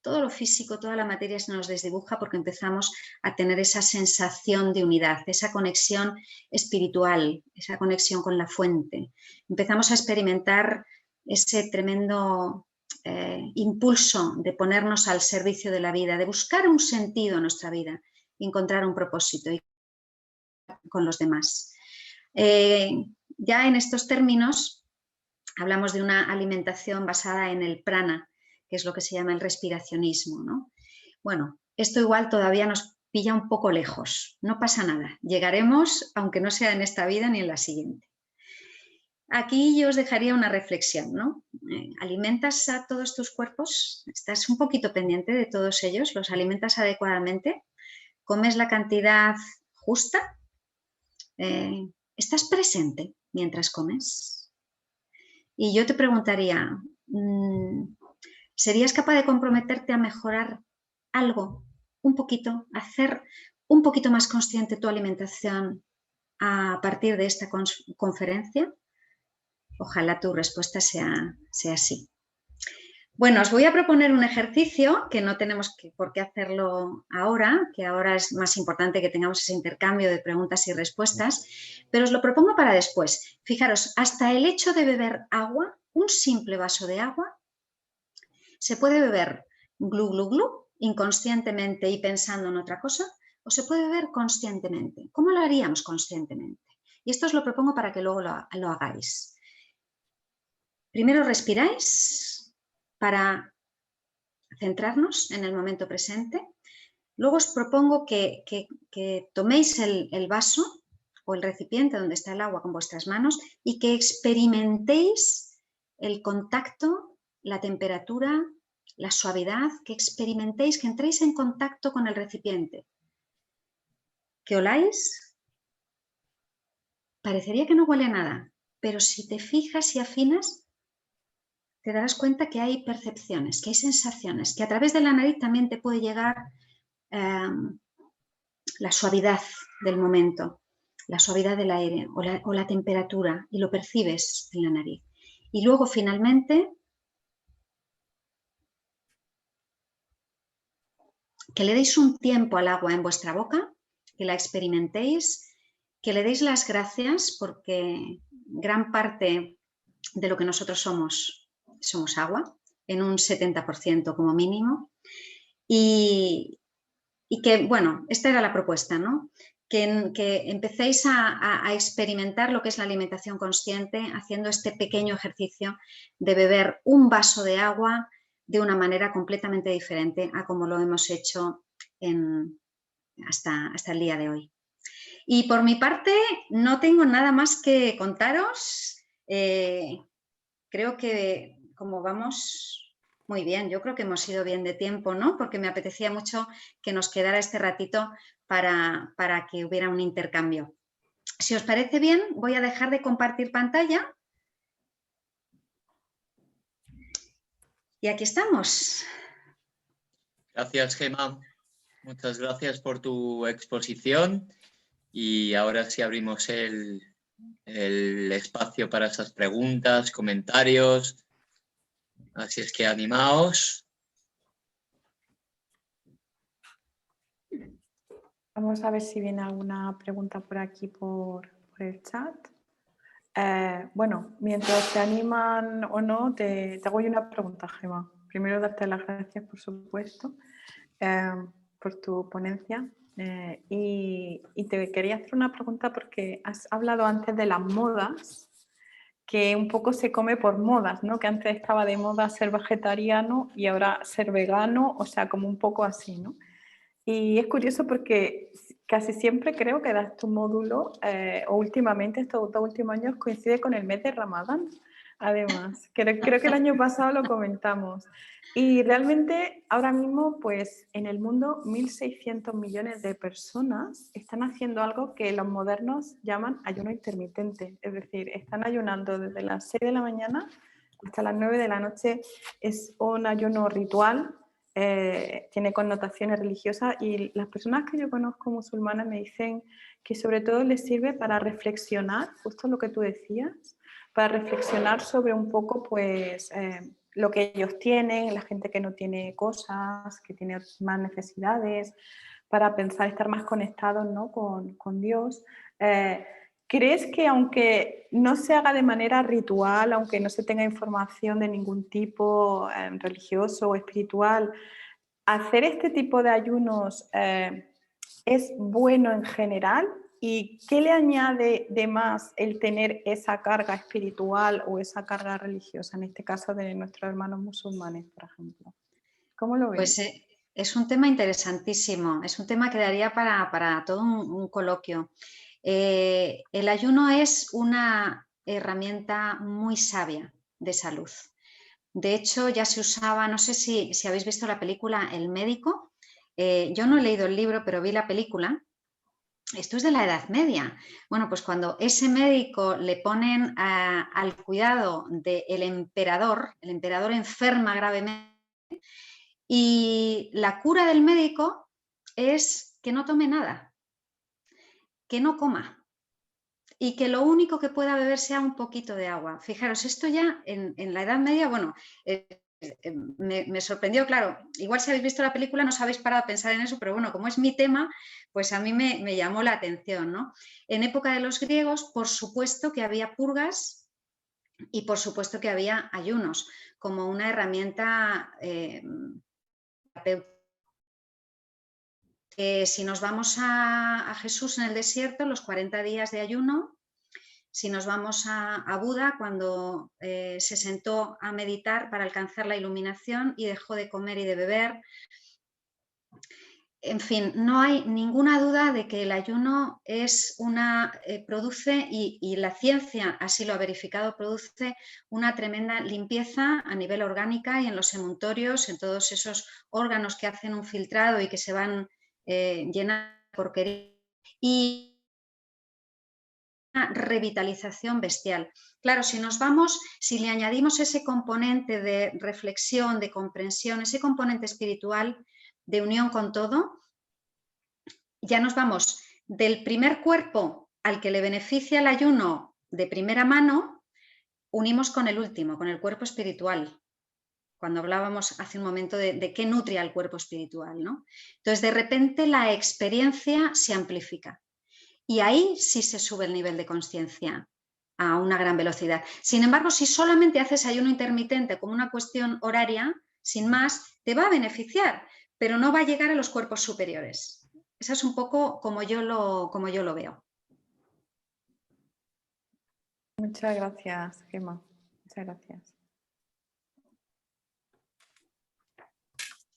todo lo físico, toda la materia se nos desdibuja porque empezamos a tener esa sensación de unidad, esa conexión espiritual, esa conexión con la fuente. Empezamos a experimentar ese tremendo impulso de ponernos al servicio de la vida, de buscar un sentido en nuestra vida, encontrar un propósito y con los demás. Ya en estos términos hablamos de una alimentación basada en el prana, que es lo que se llama el respiracionismo, ¿no? Bueno, esto igual todavía nos pilla un poco lejos, no pasa nada, llegaremos, aunque no sea en esta vida ni en la siguiente. Aquí yo os dejaría una reflexión, ¿no? ¿Alimentas a todos tus cuerpos? ¿Estás un poquito pendiente de todos ellos? ¿Los alimentas adecuadamente? ¿Comes la cantidad justa? ¿Estás presente mientras comes? Y yo te preguntaría, ¿serías capaz de comprometerte a mejorar algo, un poquito, hacer un poquito más consciente tu alimentación a partir de esta conferencia? Ojalá tu respuesta sea sí. Bueno, os voy a proponer un ejercicio que no tenemos por qué hacerlo ahora, que ahora es más importante que tengamos ese intercambio de preguntas y respuestas, pero os lo propongo para después. Fijaros, hasta el hecho de beber agua, un simple vaso de agua, se puede beber glu, glu, glu, inconscientemente y pensando en otra cosa, o se puede beber conscientemente. ¿Cómo lo haríamos conscientemente? Y esto os lo propongo para que luego lo hagáis. Primero respiráis para centrarnos en el momento presente. Luego os propongo que toméis el vaso o el recipiente donde está el agua con vuestras manos y que experimentéis el contacto, la temperatura, la suavidad, que experimentéis, que entréis en contacto con el recipiente. ¿Que oláis? Parecería que no huele a nada, pero si te fijas y afinas, te darás cuenta que hay percepciones, que hay sensaciones, que a través de la nariz también te puede llegar la suavidad del momento, la suavidad del aire o la temperatura, y lo percibes en la nariz. Y luego finalmente que le deis un tiempo al agua en vuestra boca, que la experimentéis, que le deis las gracias porque gran parte de lo que nosotros somos agua, en un 70% como mínimo, y que, bueno, esta era la propuesta, ¿no? Que empecéis a experimentar lo que es la alimentación consciente haciendo este pequeño ejercicio de beber un vaso de agua de una manera completamente diferente a como lo hemos hecho hasta el día de hoy. Y por mi parte no tengo nada más que contaros. Creo que ¿Cómo vamos? Muy bien, yo creo que hemos ido bien de tiempo, ¿no? Porque me apetecía mucho que nos quedara este ratito para que hubiera un intercambio. Si os parece bien, voy a dejar de compartir pantalla. Y aquí estamos. Gracias, Gemma. Muchas gracias por tu exposición. Y ahora sí abrimos el espacio para esas preguntas, comentarios. Así es que animaos. Vamos a ver si viene alguna pregunta por aquí por el chat. Bueno, mientras se animan o no, te hago yo una pregunta, Gemma. Primero, darte las gracias, por supuesto, por tu ponencia. Y te quería hacer una pregunta porque has hablado antes de las modas, que un poco se come por modas, ¿no? Que antes estaba de moda ser vegetariano y ahora ser vegano, o sea, como un poco así, ¿no? Y es curioso porque casi siempre creo que das tu módulo, o últimamente, estos 2 últimos años, coincide con el mes de Ramadán, además. Creo que el año pasado lo comentamos. Y realmente ahora mismo, pues en el mundo, 1.600 millones de personas están haciendo algo que los modernos llaman ayuno intermitente. Es decir, están ayunando desde las 6 de la mañana hasta las 9 de la noche. Es un ayuno ritual. Tiene connotaciones religiosas y las personas que yo conozco musulmanas me dicen que sobre todo les sirve para reflexionar, justo lo que tú decías, para reflexionar sobre un poco pues lo que ellos tienen, la gente que no tiene cosas, que tiene más necesidades, para pensar, estar más conectados, ¿no? con Dios. ¿Crees que aunque no se haga de manera ritual, aunque no se tenga información de ningún tipo religioso o espiritual, hacer este tipo de ayunos es bueno en general? ¿Y qué le añade de más el tener esa carga espiritual o esa carga religiosa, en este caso de nuestros hermanos musulmanes, por ejemplo? ¿Cómo lo ves? Pues es un tema interesantísimo, es un tema que daría para todo un coloquio. El ayuno es una herramienta muy sabia de salud. De hecho, ya se usaba, no sé si habéis visto la película El médico. Yo no he leído el libro, pero vi la película. Esto es de la Edad Media. Bueno, pues cuando ese médico le ponen al cuidado del emperador, el emperador enferma gravemente, y la cura del médico es que no tome nada, que no coma y que lo único que pueda beber sea un poquito de agua. Fijaros, esto ya en la Edad Media, bueno, me sorprendió, claro, igual si habéis visto la película no os habéis parado a pensar en eso, pero bueno, como es mi tema, pues a mí me llamó la atención, ¿no? En época de los griegos, por supuesto que había purgas y por supuesto que había ayunos como una herramienta terapéutica. Si nos vamos a Jesús en el desierto, los 40 días de ayuno. Si nos vamos a Buda, cuando se sentó a meditar para alcanzar la iluminación y dejó de comer y de beber. En fin, no hay ninguna duda de que el ayuno es produce, y la ciencia así lo ha verificado, produce una tremenda limpieza a nivel orgánica y en los emuntorios, en todos esos órganos que hacen un filtrado y que se van llenando de porquería. Y una revitalización bestial. Claro, si le añadimos ese componente de reflexión, de comprensión, ese componente espiritual de unión con todo, ya nos vamos del primer cuerpo al que le beneficia el ayuno de primera mano, unimos con el último, con el cuerpo espiritual, cuando hablábamos hace un momento de qué nutre al cuerpo espiritual, ¿no? Entonces, de repente la experiencia se amplifica. Y ahí sí se sube el nivel de conciencia a una gran velocidad. Sin embargo, si solamente haces ayuno intermitente como una cuestión horaria, sin más, te va a beneficiar, pero no va a llegar a los cuerpos superiores. Esa es un poco como yo lo veo. Muchas gracias, Gemma. Muchas gracias.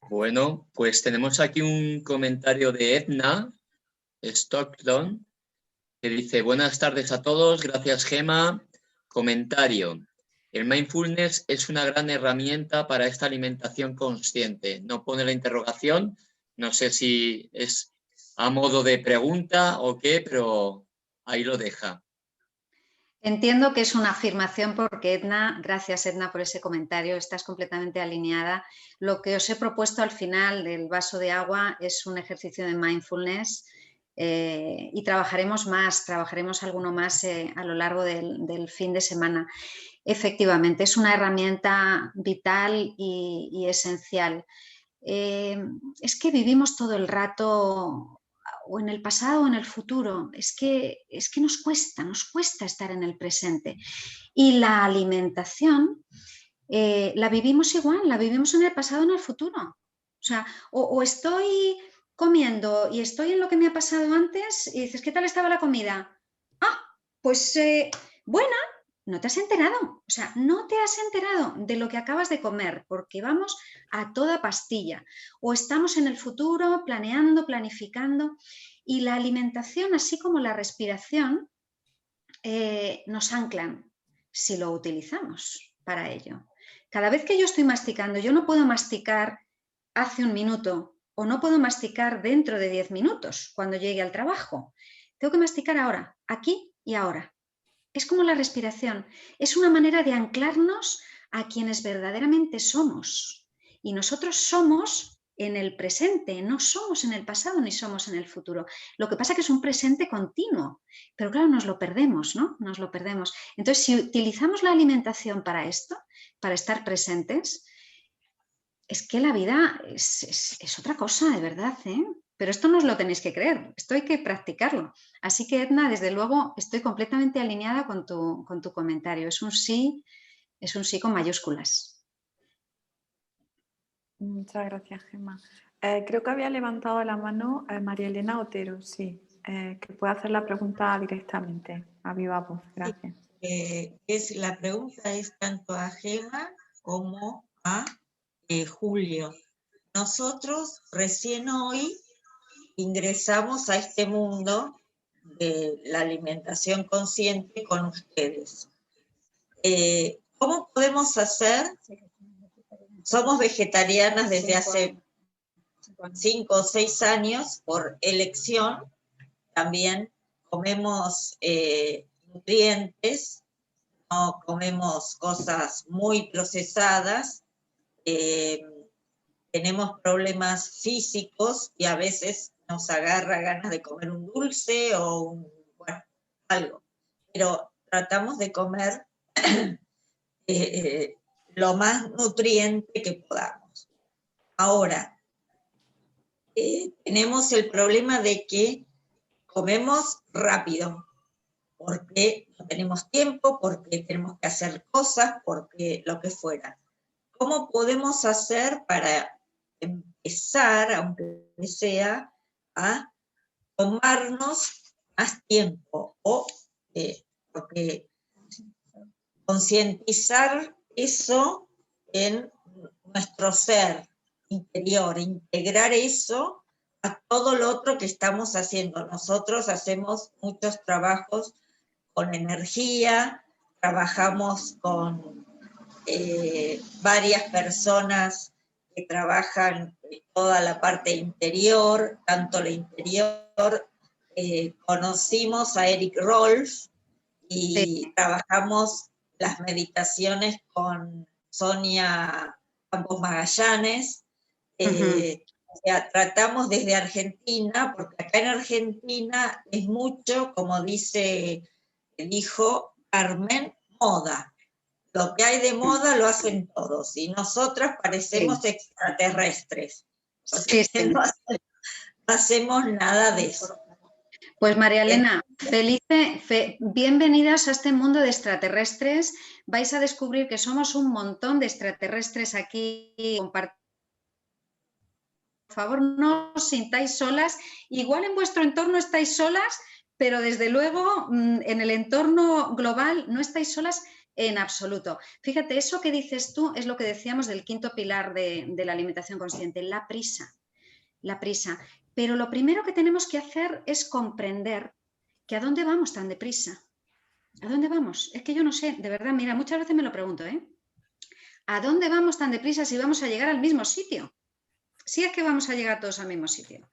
Bueno, pues tenemos aquí un comentario de Edna Stockton, que dice: buenas tardes a todos, gracias Gemma. Comentario: El mindfulness es una gran herramienta para esta alimentación consciente. No pone la interrogación, no sé si es a modo de pregunta o qué, pero ahí lo deja. Entiendo que es una afirmación porque Edna, gracias Edna por ese comentario, estás completamente alineada. Lo que os he propuesto al final del vaso de agua es un ejercicio de mindfulness y trabajaremos alguno más a lo largo del fin de semana. Efectivamente, es una herramienta vital y esencial. Es que vivimos todo el rato o en el pasado o en el futuro, es que nos cuesta estar en el presente. Y la alimentación la vivimos igual, la vivimos en el pasado o en el futuro. O sea, o estoy comiendo y estoy en lo que me ha pasado antes y dices, ¿qué tal estaba la comida? Ah, pues buena. No te has enterado, o sea, no te has enterado de lo que acabas de comer porque vamos a toda pastilla o estamos en el futuro planeando, planificando y la alimentación, así como la respiración, nos anclan si lo utilizamos para ello. Cada vez que yo estoy masticando, yo no puedo masticar hace un minuto o no puedo masticar dentro de 10 minutos cuando llegue al trabajo. Tengo que masticar ahora, aquí y ahora. Es como la respiración, es una manera de anclarnos a quienes verdaderamente somos. Y nosotros somos en el presente, no somos en el pasado ni somos en el futuro. Lo que pasa es que es un presente continuo, pero claro, nos lo perdemos, ¿no? Nos lo perdemos. Entonces, si utilizamos la alimentación para esto, para estar presentes, es que la vida es otra cosa, de verdad, ¿eh? Pero esto no os lo tenéis que creer, esto hay que practicarlo. Así que, Edna, desde luego, estoy completamente alineada con tu comentario. Es un sí con mayúsculas. Muchas gracias, Gemma. Creo que había levantado la mano María Elena Otero, sí, que puede hacer la pregunta directamente. A viva voz, gracias. La pregunta es tanto a Gemma como a Julio. Nosotros recién hoy ingresamos a este mundo de la alimentación consciente con ustedes. ¿Cómo podemos hacer? Somos vegetarianas desde hace 5 o 6 años por elección. También comemos nutrientes, no comemos cosas muy procesadas. Tenemos problemas físicos y a veces nos agarra ganas de comer un dulce o algo. Pero tratamos de comer lo más nutriente que podamos. Ahora, tenemos el problema de que comemos rápido, porque no tenemos tiempo, porque tenemos que hacer cosas, porque lo que fuera. ¿Cómo podemos hacer para empezar, aunque sea, a tomarnos más tiempo? O porque concientizar eso en nuestro ser interior, integrar eso a todo lo otro que estamos haciendo. Nosotros hacemos muchos trabajos con energía, trabajamos con varias personas que trabajan toda la parte interior, tanto la interior, conocimos a Eric Rolf y sí, trabajamos las meditaciones con Sonia Campos Magallanes. O sea, tratamos desde Argentina, porque acá en Argentina es mucho, como dijo Carmen, moda. Lo que hay de moda lo hacen todos, y nosotras parecemos extraterrestres. Sí. No hacemos nada de eso. Pues María Elena, bienvenidas a este mundo de extraterrestres. Vais a descubrir que somos un montón de extraterrestres aquí compartiendo. Por favor, no os sintáis solas. Igual en vuestro entorno estáis solas, pero desde luego en el entorno global no estáis solas en absoluto. Fíjate, eso que dices tú es lo que decíamos del quinto pilar de la alimentación consciente, la prisa. La prisa. Pero lo primero que tenemos que hacer es comprender que a dónde vamos tan deprisa. ¿A dónde vamos? Es que yo no sé, de verdad, mira, muchas veces me lo pregunto, ¿eh? ¿A dónde vamos tan deprisa si vamos a llegar al mismo sitio? Si es que vamos a llegar todos al mismo sitio.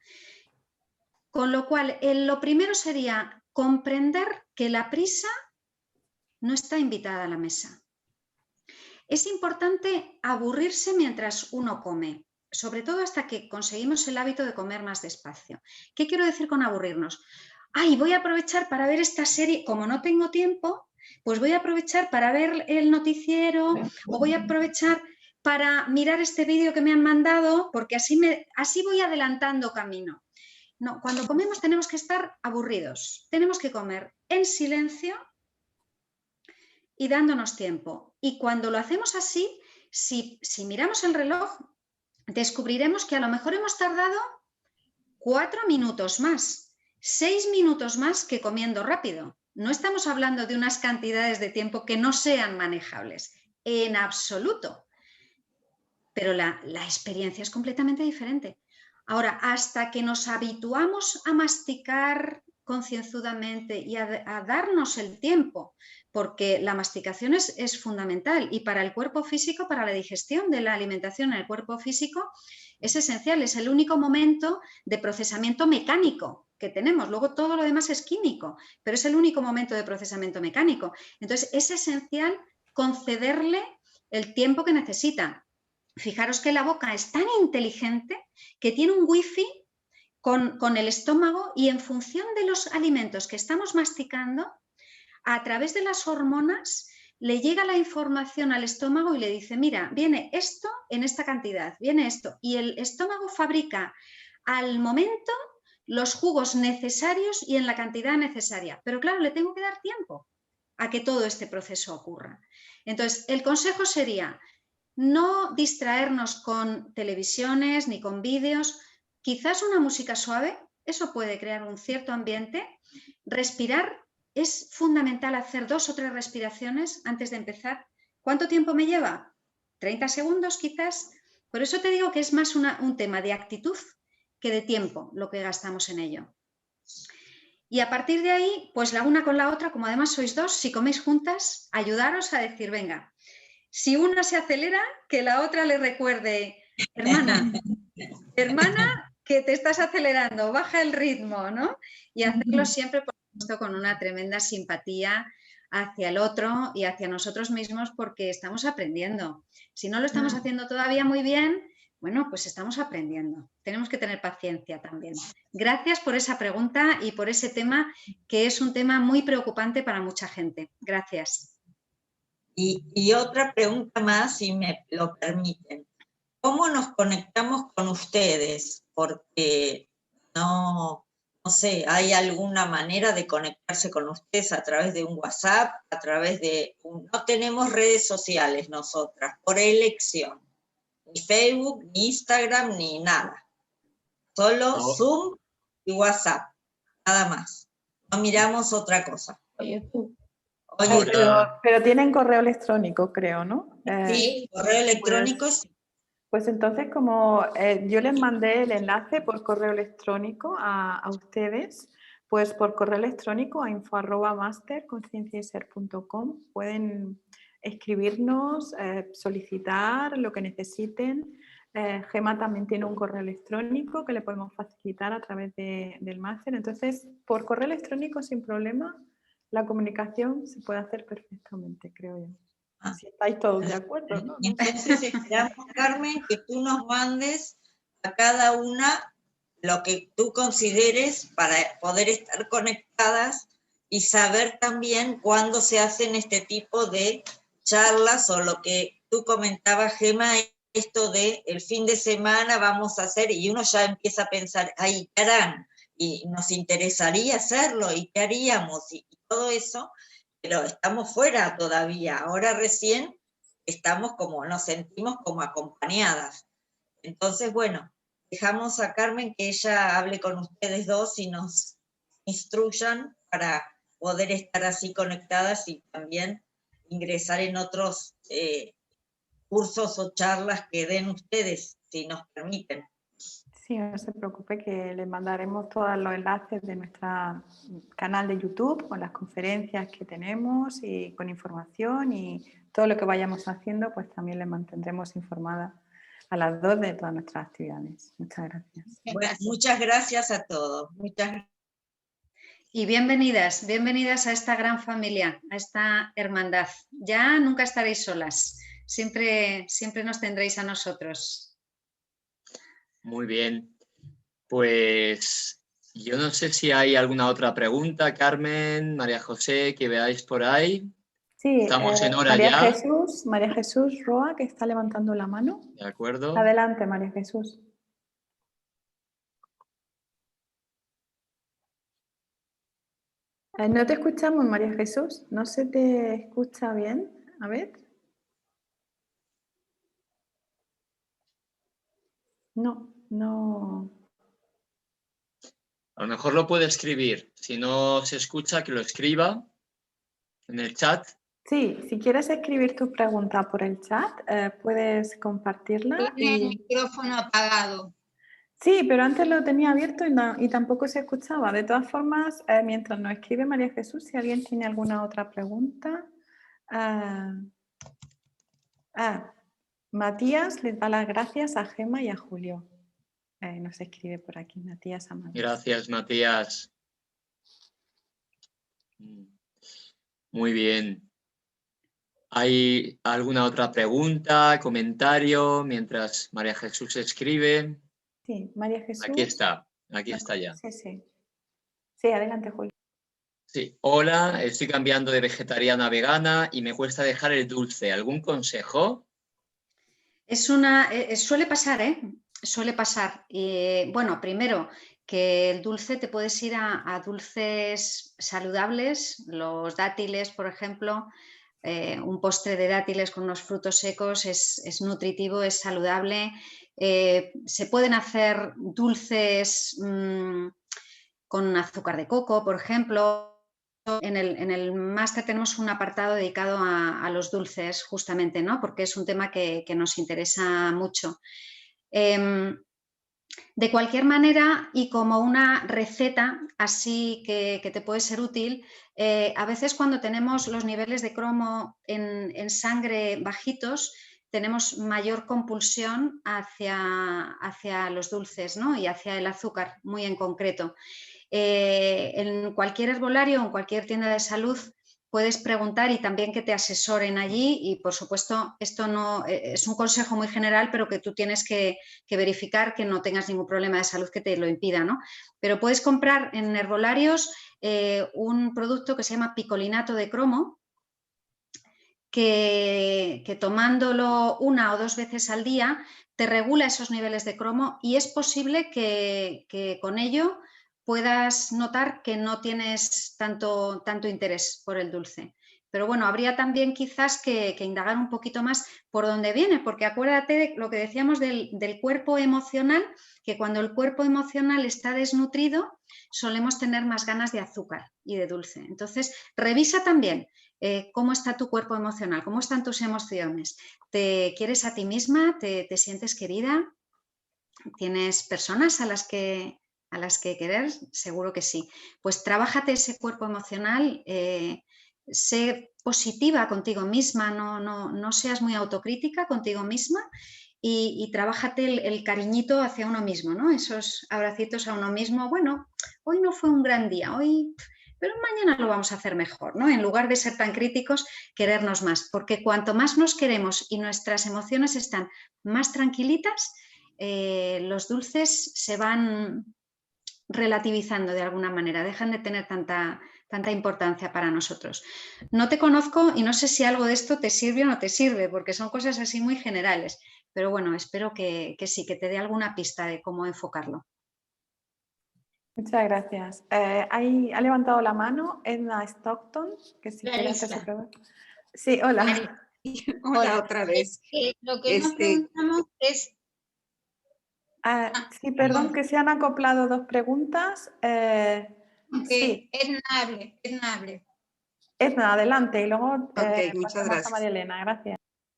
Con lo cual, lo primero sería comprender que la prisa no está invitada a la mesa. Es importante aburrirse mientras uno come, sobre todo hasta que conseguimos el hábito de comer más despacio. ¿Qué quiero decir con aburrirnos? Ay, voy a aprovechar para ver esta serie, como no tengo tiempo, pues voy a aprovechar para ver el noticiero o voy a aprovechar para mirar este vídeo que me han mandado, porque así voy adelantando camino. No, cuando comemos tenemos que estar aburridos, tenemos que comer en silencio y dándonos tiempo. Y cuando lo hacemos así, si miramos el reloj, descubriremos que a lo mejor hemos tardado 4 minutos más, 6 minutos más que comiendo rápido. No estamos hablando de unas cantidades de tiempo que no sean manejables, en absoluto. Pero la experiencia es completamente diferente. Ahora, hasta que nos habituamos a masticar concienzudamente y a darnos el tiempo, porque la masticación es fundamental y para el cuerpo físico, para la digestión de la alimentación en el cuerpo físico, es esencial, es el único momento de procesamiento mecánico que tenemos. Luego todo lo demás es químico, pero es el único momento de procesamiento mecánico. Entonces, es esencial concederle el tiempo que necesita. Fijaros que la boca es tan inteligente que tiene un wifi con el estómago y en función de los alimentos que estamos masticando, a través de las hormonas le llega la información al estómago y le dice, mira, viene esto en esta cantidad, viene esto. Y el estómago fabrica al momento los jugos necesarios y en la cantidad necesaria. Pero claro, le tengo que dar tiempo a que todo este proceso ocurra. Entonces, el consejo sería no distraernos con televisiones ni con vídeos, quizás una música suave, eso puede crear un cierto ambiente. Respirar, es fundamental hacer 2 o 3 respiraciones antes de empezar. ¿Cuánto tiempo me lleva? 30 segundos quizás. Por eso te digo que es más un tema de actitud que de tiempo lo que gastamos en ello. Y a partir de ahí, pues la una con la otra, como además sois 2, si coméis juntas, ayudaros a decir, venga, si una se acelera, que la otra le recuerde, hermana, que te estás acelerando, baja el ritmo, ¿no? Y hacerlo siempre, por supuesto, con una tremenda simpatía hacia el otro y hacia nosotros mismos, porque estamos aprendiendo. Si no lo estamos haciendo todavía muy bien, bueno, pues estamos aprendiendo. Tenemos que tener paciencia también. Gracias por esa pregunta y por ese tema, que es un tema muy preocupante para mucha gente. Gracias. Y otra pregunta más, si me lo permiten. ¿Cómo nos conectamos con ustedes? Porque no sé, ¿hay alguna manera de conectarse con ustedes a través de un WhatsApp, a través de... No tenemos redes sociales nosotras, por elección. Ni Facebook, ni Instagram, ni nada. Solo No. Zoom y WhatsApp, nada más. No miramos otra cosa. Pero tienen correo electrónico, creo, ¿no? Sí, correo electrónico, sí. Pues entonces, como yo les mandé el enlace por correo electrónico a ustedes, pues por correo electrónico a info@masterconcienciayser.com pueden escribirnos, solicitar lo que necesiten. Gema también tiene un correo electrónico que le podemos facilitar a través del máster. Entonces, por correo electrónico sin problema, la comunicación se puede hacer perfectamente, creo yo. Si estáis todos de acuerdo, ¿no? Entonces esperamos, Carmen, que tú nos mandes a cada una lo que tú consideres para poder estar conectadas y saber también cuándo se hacen este tipo de charlas o lo que tú comentabas, Gema, esto de el fin de semana vamos a hacer, y uno ya empieza a pensar, ay, ¿qué harán? Y nos interesaría hacerlo, ¿y qué haríamos? Y todo eso, pero estamos fuera todavía, ahora recién estamos como, nos sentimos como acompañadas. Entonces, bueno, dejamos a Carmen que ella hable con ustedes dos y nos instruyan para poder estar así conectadas y también ingresar en otros cursos o charlas que den ustedes, si nos permiten. Sí, no se preocupe que le mandaremos todos los enlaces de nuestro canal de YouTube con las conferencias que tenemos y con información y todo lo que vayamos haciendo, pues también le mantendremos informada a las dos de todas nuestras actividades. Muchas gracias. Bueno, muchas gracias a todos. Y bienvenidas, bienvenidas a esta gran familia, a esta hermandad. Ya nunca estaréis solas, siempre nos tendréis a nosotros. Muy bien. Pues yo no sé si hay alguna otra pregunta, Carmen, María José, que veáis por ahí. Sí, Estamos en hora María ya. Jesús Roa, que está levantando la mano. De acuerdo. Adelante, María Jesús. No te escuchamos, María Jesús. ¿No se te escucha bien? A ver. No. A lo mejor lo puede escribir. Si no se escucha, que lo escriba en el chat. Sí, si quieres escribir tu pregunta por el chat, puedes compartirla. Tiene el micrófono apagado. Sí, pero antes lo tenía abierto y tampoco se escuchaba. De todas formas, mientras nos escribe María Jesús, si alguien tiene alguna otra pregunta. Matías les da las gracias a Gema y a Julio. Nos escribe por aquí Matías Amado. Gracias, Matías. Muy bien. ¿Hay alguna otra pregunta, comentario mientras María Jesús escribe? Sí, María Jesús. Aquí está ya. Sí. Sí, adelante, Julio. Sí, hola, estoy cambiando de vegetariana a vegana y me cuesta dejar el dulce. ¿Algún consejo? Suele pasar, ¿eh? Suele pasar. Bueno, primero, que el dulce te puedes ir a dulces saludables, los dátiles, por ejemplo. Un postre de dátiles con unos frutos secos es nutritivo, es saludable. Se pueden hacer dulces con azúcar de coco, por ejemplo. En el máster tenemos un apartado dedicado a los dulces, justamente, ¿no? Porque es un tema que nos interesa mucho. De cualquier manera, y como una receta así que te puede ser útil, a veces cuando tenemos los niveles de cromo en sangre bajitos, tenemos mayor compulsión hacia los dulces, ¿no? Y hacia el azúcar, muy en concreto. En cualquier herbolario o en cualquier tienda de salud puedes preguntar y también que te asesoren allí y, por supuesto, esto no es un consejo muy general, pero que tú tienes que verificar que no tengas ningún problema de salud que te lo impida, ¿no? Pero puedes comprar en herbolarios un producto que se llama picolinato de cromo, que tomándolo 1 o 2 veces al día te regula esos niveles de cromo y es posible que con ello puedas notar que no tienes tanto interés por el dulce. Pero bueno, habría también quizás que indagar un poquito más por dónde viene, porque acuérdate de lo que decíamos del cuerpo emocional, que cuando el cuerpo emocional está desnutrido solemos tener más ganas de azúcar y de dulce. Entonces, revisa también cómo está tu cuerpo emocional, cómo están tus emociones. ¿Te quieres a ti misma? ¿Te sientes querida? ¿Tienes personas a las que querer? Seguro que sí. Pues trabájate ese cuerpo emocional, sé positiva contigo misma, no seas muy autocrítica contigo misma y trabájate el cariñito hacia uno mismo, ¿no? Esos abracitos a uno mismo. Bueno, hoy no fue un gran día, pero mañana lo vamos a hacer mejor, ¿no? En lugar de ser tan críticos, querernos más, porque cuanto más nos queremos y nuestras emociones están más tranquilitas, los dulces se van relativizando de alguna manera, dejan de tener tanta importancia para nosotros. No te conozco y no sé si algo de esto te sirve o no te sirve, porque son cosas así muy generales, pero bueno, espero que sí, que te dé alguna pista de cómo enfocarlo. Muchas gracias. Ha levantado la mano Edna Stockton, que si quiere hacer su pregunta. Sí, hola. Hola otra vez. Lo que nos preguntamos es... sí, perdón, que se han acoplado 2 preguntas. Sí. Edna, Edna, adelante. Y luego muchas gracias. a María Elena, gracias.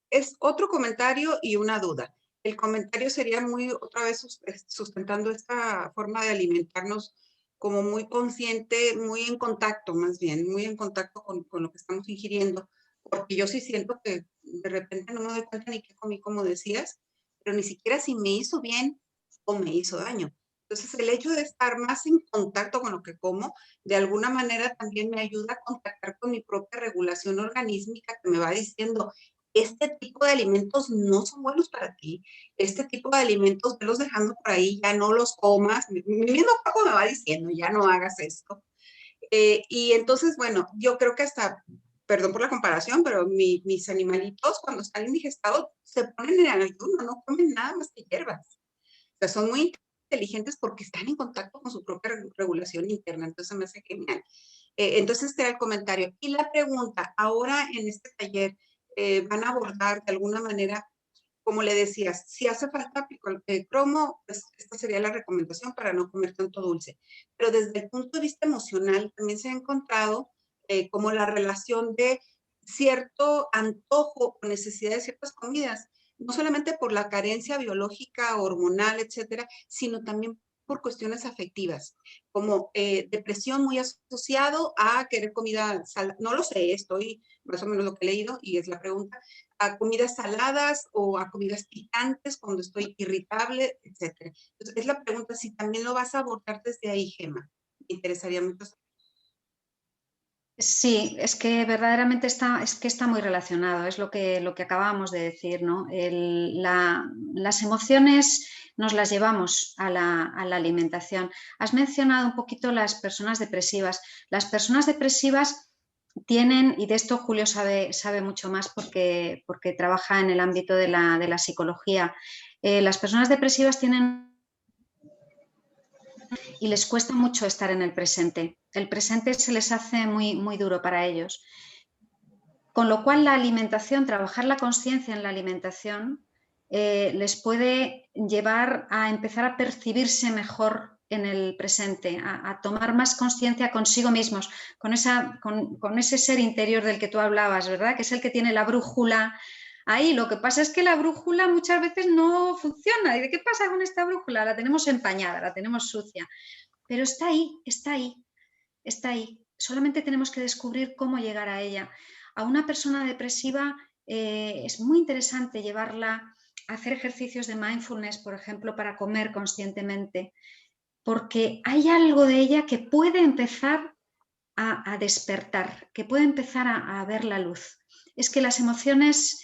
Es otro comentario y una duda. el comentario sería muy, otra vez, sustentando esta forma de alimentarnos como muy consciente, muy en contacto, más bien, muy en contacto con lo que estamos ingiriendo, porque yo sí siento que de repente no me doy cuenta ni qué comí, como decías, pero ni siquiera si me hizo bien o me hizo daño. Entonces, el hecho de estar más en contacto con lo que como, de alguna manera también me ayuda a contactar con mi propia regulación organísmica que me va diciendo, este tipo de alimentos no son buenos para ti, este tipo de alimentos velos dejando por ahí, ya no los comas, mi mismo cuerpo me va diciendo, ya no hagas esto. Y entonces, bueno, yo creo que hasta, perdón por la comparación, pero mis animalitos cuando están indigestados se ponen en ayuno, no comen nada más que hierbas. O sea, son muy inteligentes porque están en contacto con su propia regulación interna, entonces me hace genial. Entonces, este era el comentario. Y la pregunta, ahora en este taller, van a abordar de alguna manera, como le decías, si hace falta cromo, pues esta sería la recomendación para no comer tanto dulce. Pero desde el punto de vista emocional, también se ha encontrado como la relación de cierto antojo o necesidad de ciertas comidas, no solamente por la carencia biológica, hormonal, etcétera, sino también por cuestiones afectivas, como depresión muy asociado a querer comida salada. No lo sé, estoy más o menos lo que he leído y es la pregunta, a comidas saladas o a comidas picantes cuando estoy irritable, etcétera. Entonces, es la pregunta si también lo vas a abordar desde ahí, Gemma. Me interesaría mucho saber. Sí, es que verdaderamente está muy relacionado, es lo que acabábamos de decir, ¿no? Las emociones nos las llevamos a la alimentación. Has mencionado un poquito las personas depresivas. Las personas depresivas tienen, y de esto Julio sabe mucho más porque trabaja en el ámbito de la psicología, las personas depresivas tienen y les cuesta mucho estar en el presente. El presente se les hace muy, muy duro para ellos. Con lo cual la alimentación, trabajar la conciencia en la alimentación, les puede llevar a empezar a percibirse mejor en el presente, a tomar más conciencia consigo mismos, con ese ser interior del que tú hablabas, ¿verdad? Que es el que tiene la brújula ahí. Lo que pasa es que la brújula muchas veces no funciona. ¿Y de qué pasa con esta brújula? La tenemos empañada, la tenemos sucia. Pero está ahí, está ahí, está ahí. Solamente tenemos que descubrir cómo llegar a ella. A una persona depresiva es muy interesante llevarla a hacer ejercicios de mindfulness, por ejemplo, para comer conscientemente, porque hay algo de ella que puede empezar a despertar, que puede empezar a ver la luz. Es que las emociones,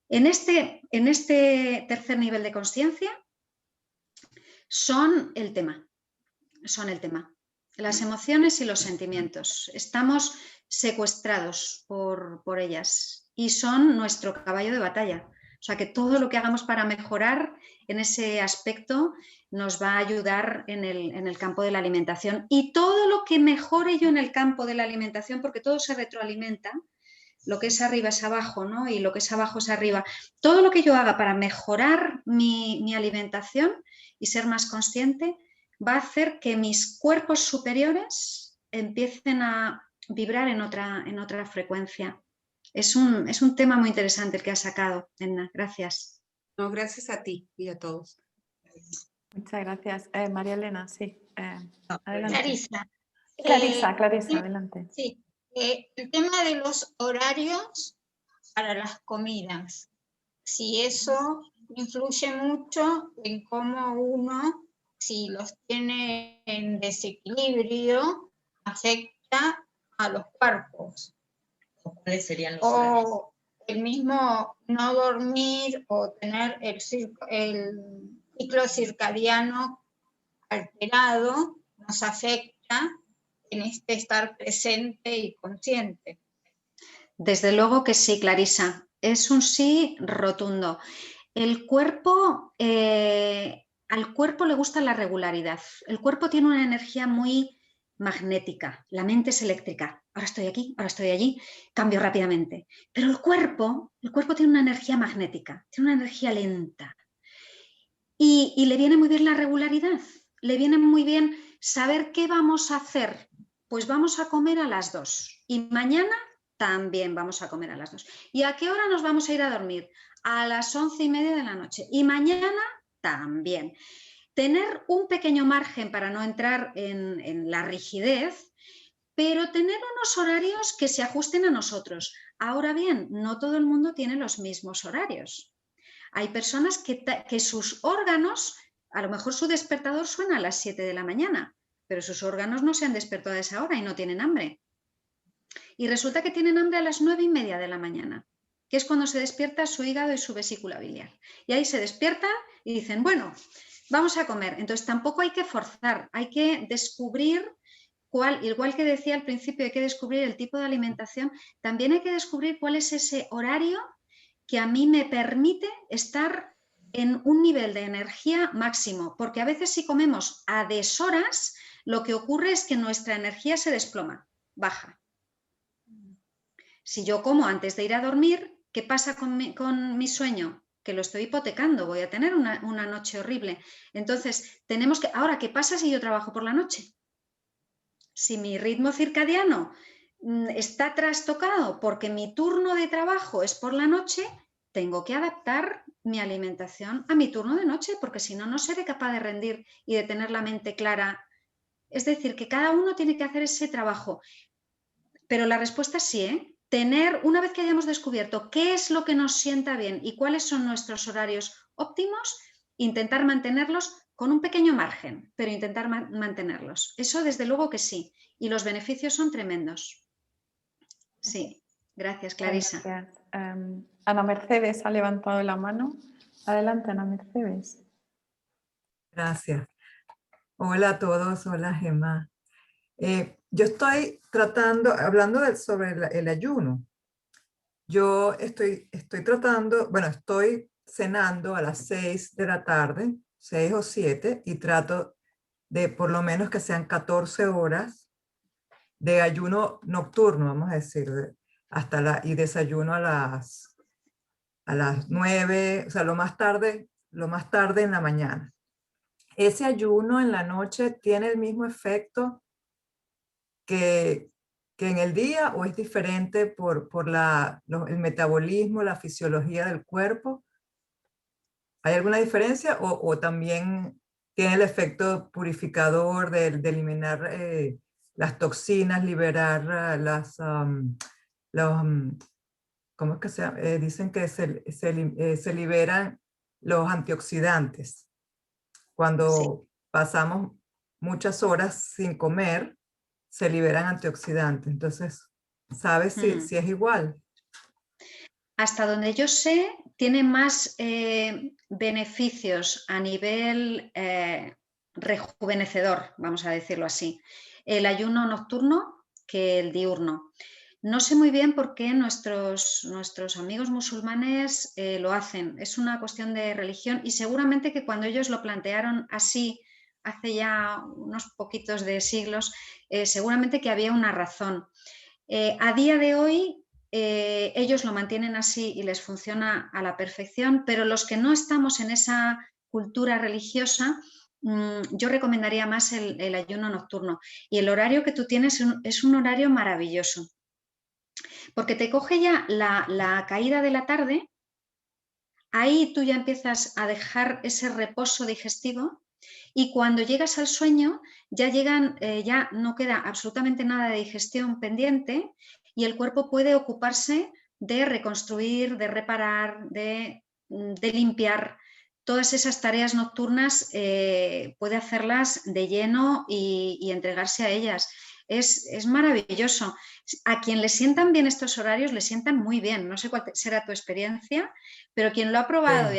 en este tercer nivel de conciencia, son el tema. Las emociones y los sentimientos. Estamos secuestrados por ellas y son nuestro caballo de batalla. O sea que todo lo que hagamos para mejorar en ese aspecto nos va a ayudar en el campo de la alimentación. Y todo lo que mejore yo en el campo de la alimentación, porque todo se retroalimenta, lo que es arriba es abajo, ¿no? Y lo que es abajo es arriba. Todo lo que yo haga para mejorar mi alimentación y ser más consciente va a hacer que mis cuerpos superiores empiecen a vibrar en otra frecuencia. Es un tema muy interesante el que has sacado, Edna. Gracias. No, gracias a ti y a todos. Muchas gracias. María Elena, sí. Adelante. Clarisa. Clarisa, adelante. Sí, el tema de los horarios para las comidas. Si eso influye mucho en cómo uno, si los tiene en desequilibrio, afecta a los cuerpos. ¿Cuáles serían los horarios? O el mismo no dormir o tener el ciclo circadiano alterado nos afecta en este estar presente y consciente. Desde luego que sí, Clarisa. Es un sí rotundo. El cuerpo, al cuerpo le gusta la regularidad. El cuerpo tiene una energía muy magnética. La mente es eléctrica. Ahora estoy aquí, ahora estoy allí, cambio rápidamente. Pero el cuerpo tiene una energía magnética, tiene una energía lenta. Y le viene muy bien la regularidad. Le viene muy bien saber qué vamos a hacer. Pues vamos a comer a las 2 y mañana también vamos a comer a las 2. ¿Y a qué hora nos vamos a ir a dormir? A las 11:30 de la noche. Y mañana también. Tener un pequeño margen para no entrar en la rigidez, pero tener unos horarios que se ajusten a nosotros. Ahora bien, no todo el mundo tiene los mismos horarios. Hay personas que sus órganos, a lo mejor su despertador suena a las 7 de la mañana, pero sus órganos no se han despertado a esa hora y no tienen hambre. Y resulta que tienen hambre a las 9:30 de la mañana, que es cuando se despierta su hígado y su vesícula biliar. Y ahí se despiertan y dicen, bueno, vamos a comer. Entonces tampoco hay que forzar, hay que descubrir igual que decía al principio, hay que descubrir el tipo de alimentación, también hay que descubrir cuál es ese horario que a mí me permite estar en un nivel de energía máximo, porque a veces si comemos a deshoras, lo que ocurre es que nuestra energía se desploma, baja. Si yo como antes de ir a dormir, ¿qué pasa con mi sueño? Que lo estoy hipotecando, voy a tener una noche horrible. Entonces, tenemos que... Ahora, ¿qué pasa si yo trabajo por la noche? Si mi ritmo circadiano está trastocado porque mi turno de trabajo es por la noche, tengo que adaptar mi alimentación a mi turno de noche, porque si no, no seré capaz de rendir y de tener la mente clara. Es decir, que cada uno tiene que hacer ese trabajo. Pero la respuesta es sí, ¿eh? Una vez que hayamos descubierto qué es lo que nos sienta bien y cuáles son nuestros horarios óptimos, intentar mantenerlos con un pequeño margen, pero intentar mantenerlos. Eso desde luego que sí. Y los beneficios son tremendos. Sí, gracias, Clarisa. Gracias. Ana Mercedes ha levantado la mano. Adelante, Ana Mercedes. Gracias. Hola a todos, hola Gemma. Yo estoy hablando sobre el ayuno. Yo estoy tratando, bueno, estoy cenando a las 6 de la tarde, 6 o 7, y trato de por lo menos que sean 14 horas de ayuno nocturno, vamos a decir, y desayuno a las 9, o sea, lo más tarde en la mañana. ¿Ese ayuno en la noche tiene el mismo efecto que en el día o es diferente por el metabolismo, la fisiología del cuerpo? ¿Hay alguna diferencia o también tiene el efecto purificador de eliminar las toxinas, liberar ¿cómo es que se llama? Dicen que se liberan los antioxidantes? Cuando pasamos muchas horas sin comer, se liberan antioxidantes. Entonces, ¿sabes si es igual? Hasta donde yo sé, tiene más beneficios a nivel rejuvenecedor, vamos a decirlo así, el ayuno nocturno que el diurno. No sé muy bien por qué nuestros amigos musulmanes lo hacen. Es una cuestión de religión y seguramente que cuando ellos lo plantearon así, hace ya unos poquitos de siglos, seguramente que había una razón. A día de hoy, ellos lo mantienen así y les funciona a la perfección, pero los que no estamos en esa cultura religiosa, yo recomendaría más el ayuno nocturno. Y el horario que tú tienes es un horario maravilloso, porque te coge ya la caída de la tarde, ahí tú ya empiezas a dejar ese reposo digestivo y cuando llegas al sueño ya no queda absolutamente nada de digestión pendiente y el cuerpo puede ocuparse de reconstruir, de reparar, de limpiar. Todas esas tareas nocturnas puede hacerlas de lleno y entregarse a ellas. Es maravilloso. A quien le sientan bien estos horarios, le sientan muy bien. No sé cuál será tu experiencia, pero quien lo ha probado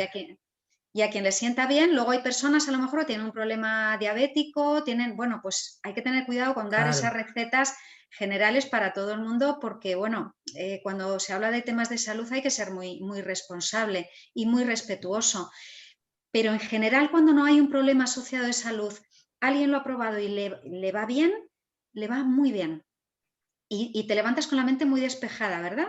y a quien le sienta bien, luego hay personas a lo mejor que tienen un problema diabético, bueno, pues hay que tener cuidado con dar esas recetas generales para todo el mundo porque, bueno, cuando se habla de temas de salud hay que ser muy, muy responsable y muy respetuoso. Pero en general, cuando no hay un problema asociado de salud, alguien lo ha probado y le va bien, le va muy bien. Y te levantas con la mente muy despejada, ¿verdad?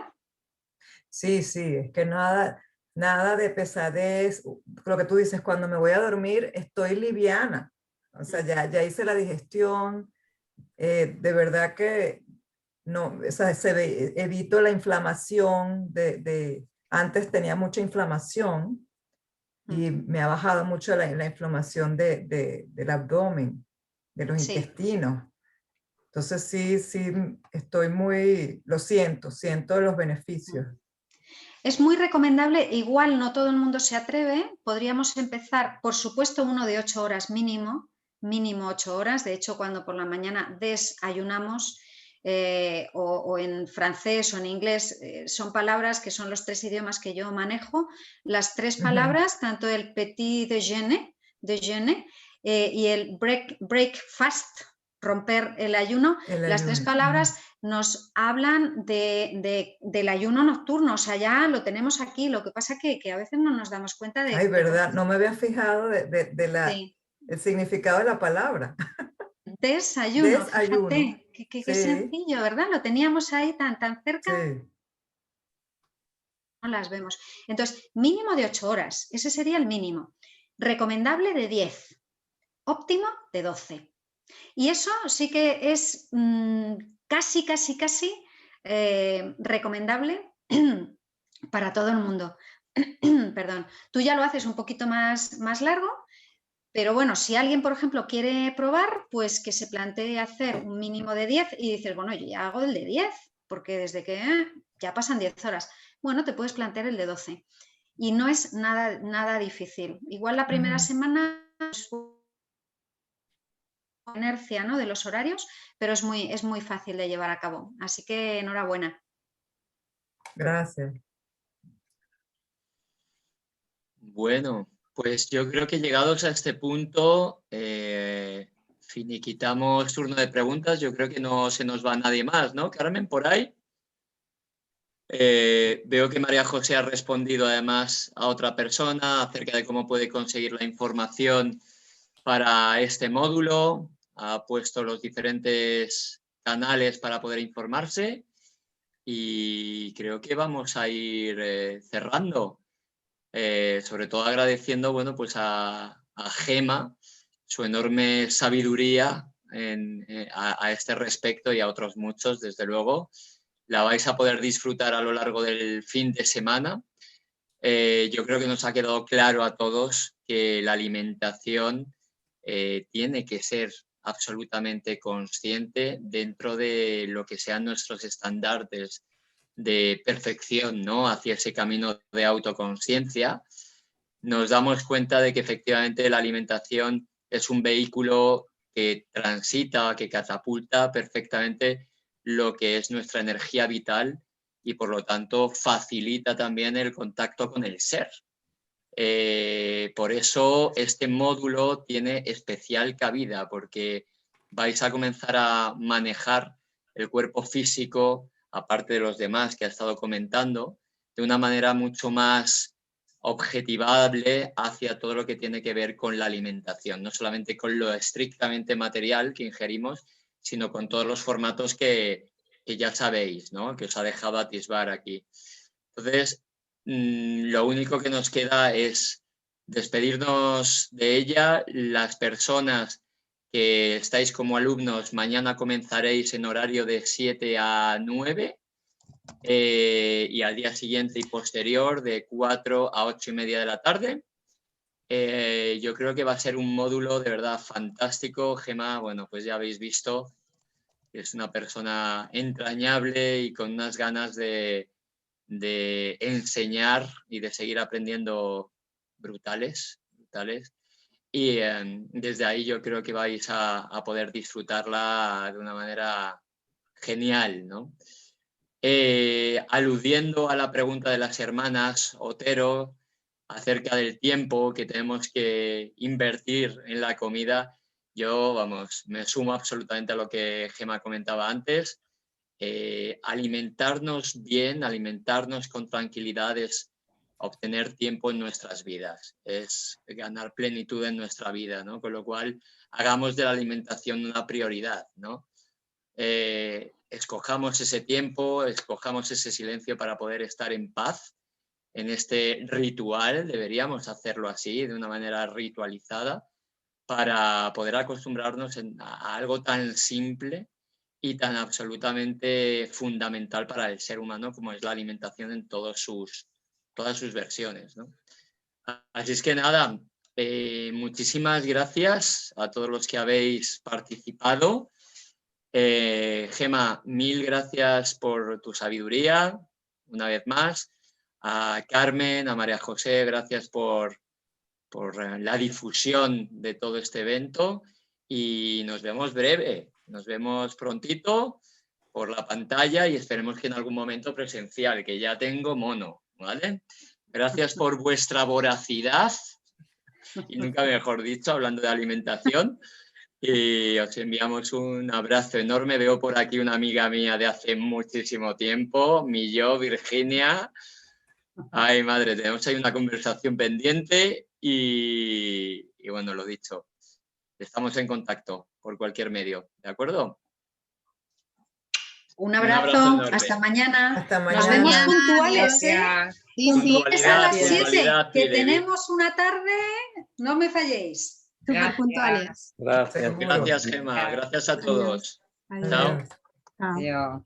Sí, es que nada de pesadez. Lo que tú dices, cuando me voy a dormir estoy liviana. O sea, ya hice la digestión. De verdad que no, o sea, evito la inflamación antes tenía mucha inflamación y me ha bajado mucho la inflamación del abdomen, de los intestinos. Entonces sí, estoy lo siento los beneficios. Es muy recomendable, igual no todo el mundo se atreve, podríamos empezar, por supuesto, uno de 8 horas mínimo 8 horas. De hecho, cuando por la mañana desayunamos, o en francés o en inglés, son palabras que son los 3 idiomas que yo manejo, las 3 palabras, tanto el petit déjeuner y el breakfast, romper el ayuno, las 3 palabras nos hablan del ayuno nocturno, o sea, ya lo tenemos aquí, lo que pasa que a veces no nos damos cuenta de... Ay, verdad, no me había fijado del significado de la palabra. Desayuno, Desayuno. fíjate, qué sencillo, ¿verdad? Lo teníamos ahí tan cerca. Sí. No las vemos. Entonces, mínimo de 8 horas, ese sería el mínimo. Recomendable de 10, óptimo de 12. Y eso sí que es casi recomendable para todo el mundo. Perdón, tú ya lo haces un poquito más largo, pero bueno, si alguien, por ejemplo, quiere probar, pues que se plantee hacer un mínimo de 10 y dices, bueno, yo ya hago el de 10, porque desde que ya pasan 10 horas. Bueno, te puedes plantear el de 12 y no es nada difícil. Igual la primera semana inercia, ¿no?, de los horarios, pero es muy fácil de llevar a cabo. Así que enhorabuena. Gracias. Bueno, pues yo creo que llegados a este punto, finiquitamos turno de preguntas. Yo creo que no se nos va nadie más, ¿no, Carmen, por ahí? Veo que María José ha respondido además a otra persona acerca de cómo puede conseguir la información para este módulo. Ha puesto los diferentes canales para poder informarse y creo que vamos a ir cerrando. Sobre todo agradeciendo, bueno, pues a Gema su enorme sabiduría a este respecto y a otros muchos, desde luego. La vais a poder disfrutar a lo largo del fin de semana. Yo creo que nos ha quedado claro a todos que la alimentación tiene que ser absolutamente consciente dentro de lo que sean nuestros estándares de perfección, ¿no?, hacia ese camino de autoconciencia. Nos damos cuenta de que efectivamente la alimentación es un vehículo que transita, que catapulta perfectamente lo que es nuestra energía vital y por lo tanto facilita también el contacto con el ser. Por eso este módulo tiene especial cabida, porque vais a comenzar a manejar el cuerpo físico, aparte de los demás que ha estado comentando, de una manera mucho más objetivable hacia todo lo que tiene que ver con la alimentación, no solamente con lo estrictamente material que ingerimos, sino con todos los formatos que ya sabéis, ¿no?, que os ha dejado atisbar aquí. Entonces, lo único que nos queda es despedirnos de ella. Las personas que estáis como alumnos, mañana comenzaréis en horario de 7 a 9 y al día siguiente y posterior de 4 a 8 y media de la tarde. Yo creo que va a ser un módulo de verdad fantástico. Gema, bueno, pues ya habéis visto, es una persona entrañable y con unas ganas de enseñar y de seguir aprendiendo brutales. Y desde ahí yo creo que vais a poder disfrutarla de una manera genial, ¿no? Aludiendo a la pregunta de las hermanas Otero acerca del tiempo que tenemos que invertir en la comida, yo, vamos, me sumo absolutamente a lo que Gema comentaba antes. Alimentarnos bien, alimentarnos con tranquilidad es obtener tiempo en nuestras vidas, es ganar plenitud en nuestra vida, ¿no? Con lo cual, hagamos de la alimentación una prioridad, ¿no? Escojamos ese tiempo, escojamos ese silencio para poder estar en paz en este ritual. Deberíamos hacerlo así, de una manera ritualizada, para poder acostumbrarnos a algo tan simple y tan absolutamente fundamental para el ser humano como es la alimentación en todas sus versiones, ¿no? Así es que nada, muchísimas gracias a todos los que habéis participado. Gemma, mil gracias por tu sabiduría, una vez más. A Carmen, a María José, gracias por la difusión de todo este evento y nos vemos breve, nos vemos prontito por la pantalla y esperemos que en algún momento presencial, que ya tengo mono, ¿vale? Gracias por vuestra voracidad y nunca mejor dicho, hablando de alimentación. Y os enviamos un abrazo enorme. Veo por aquí una amiga mía de hace muchísimo tiempo, Virginia. Ay, madre, tenemos ahí una conversación pendiente y bueno, lo dicho, estamos en contacto por cualquier medio, ¿de acuerdo? Un abrazo hasta mañana. Hasta Nos mañana. vemos puntuales, ¿eh? Puntuales a las 7, que tenemos una tarde, no me falléis. Súper puntuales. Gracias, Gemma. Gracias a todos. Adiós. Chao. Chao. Adiós.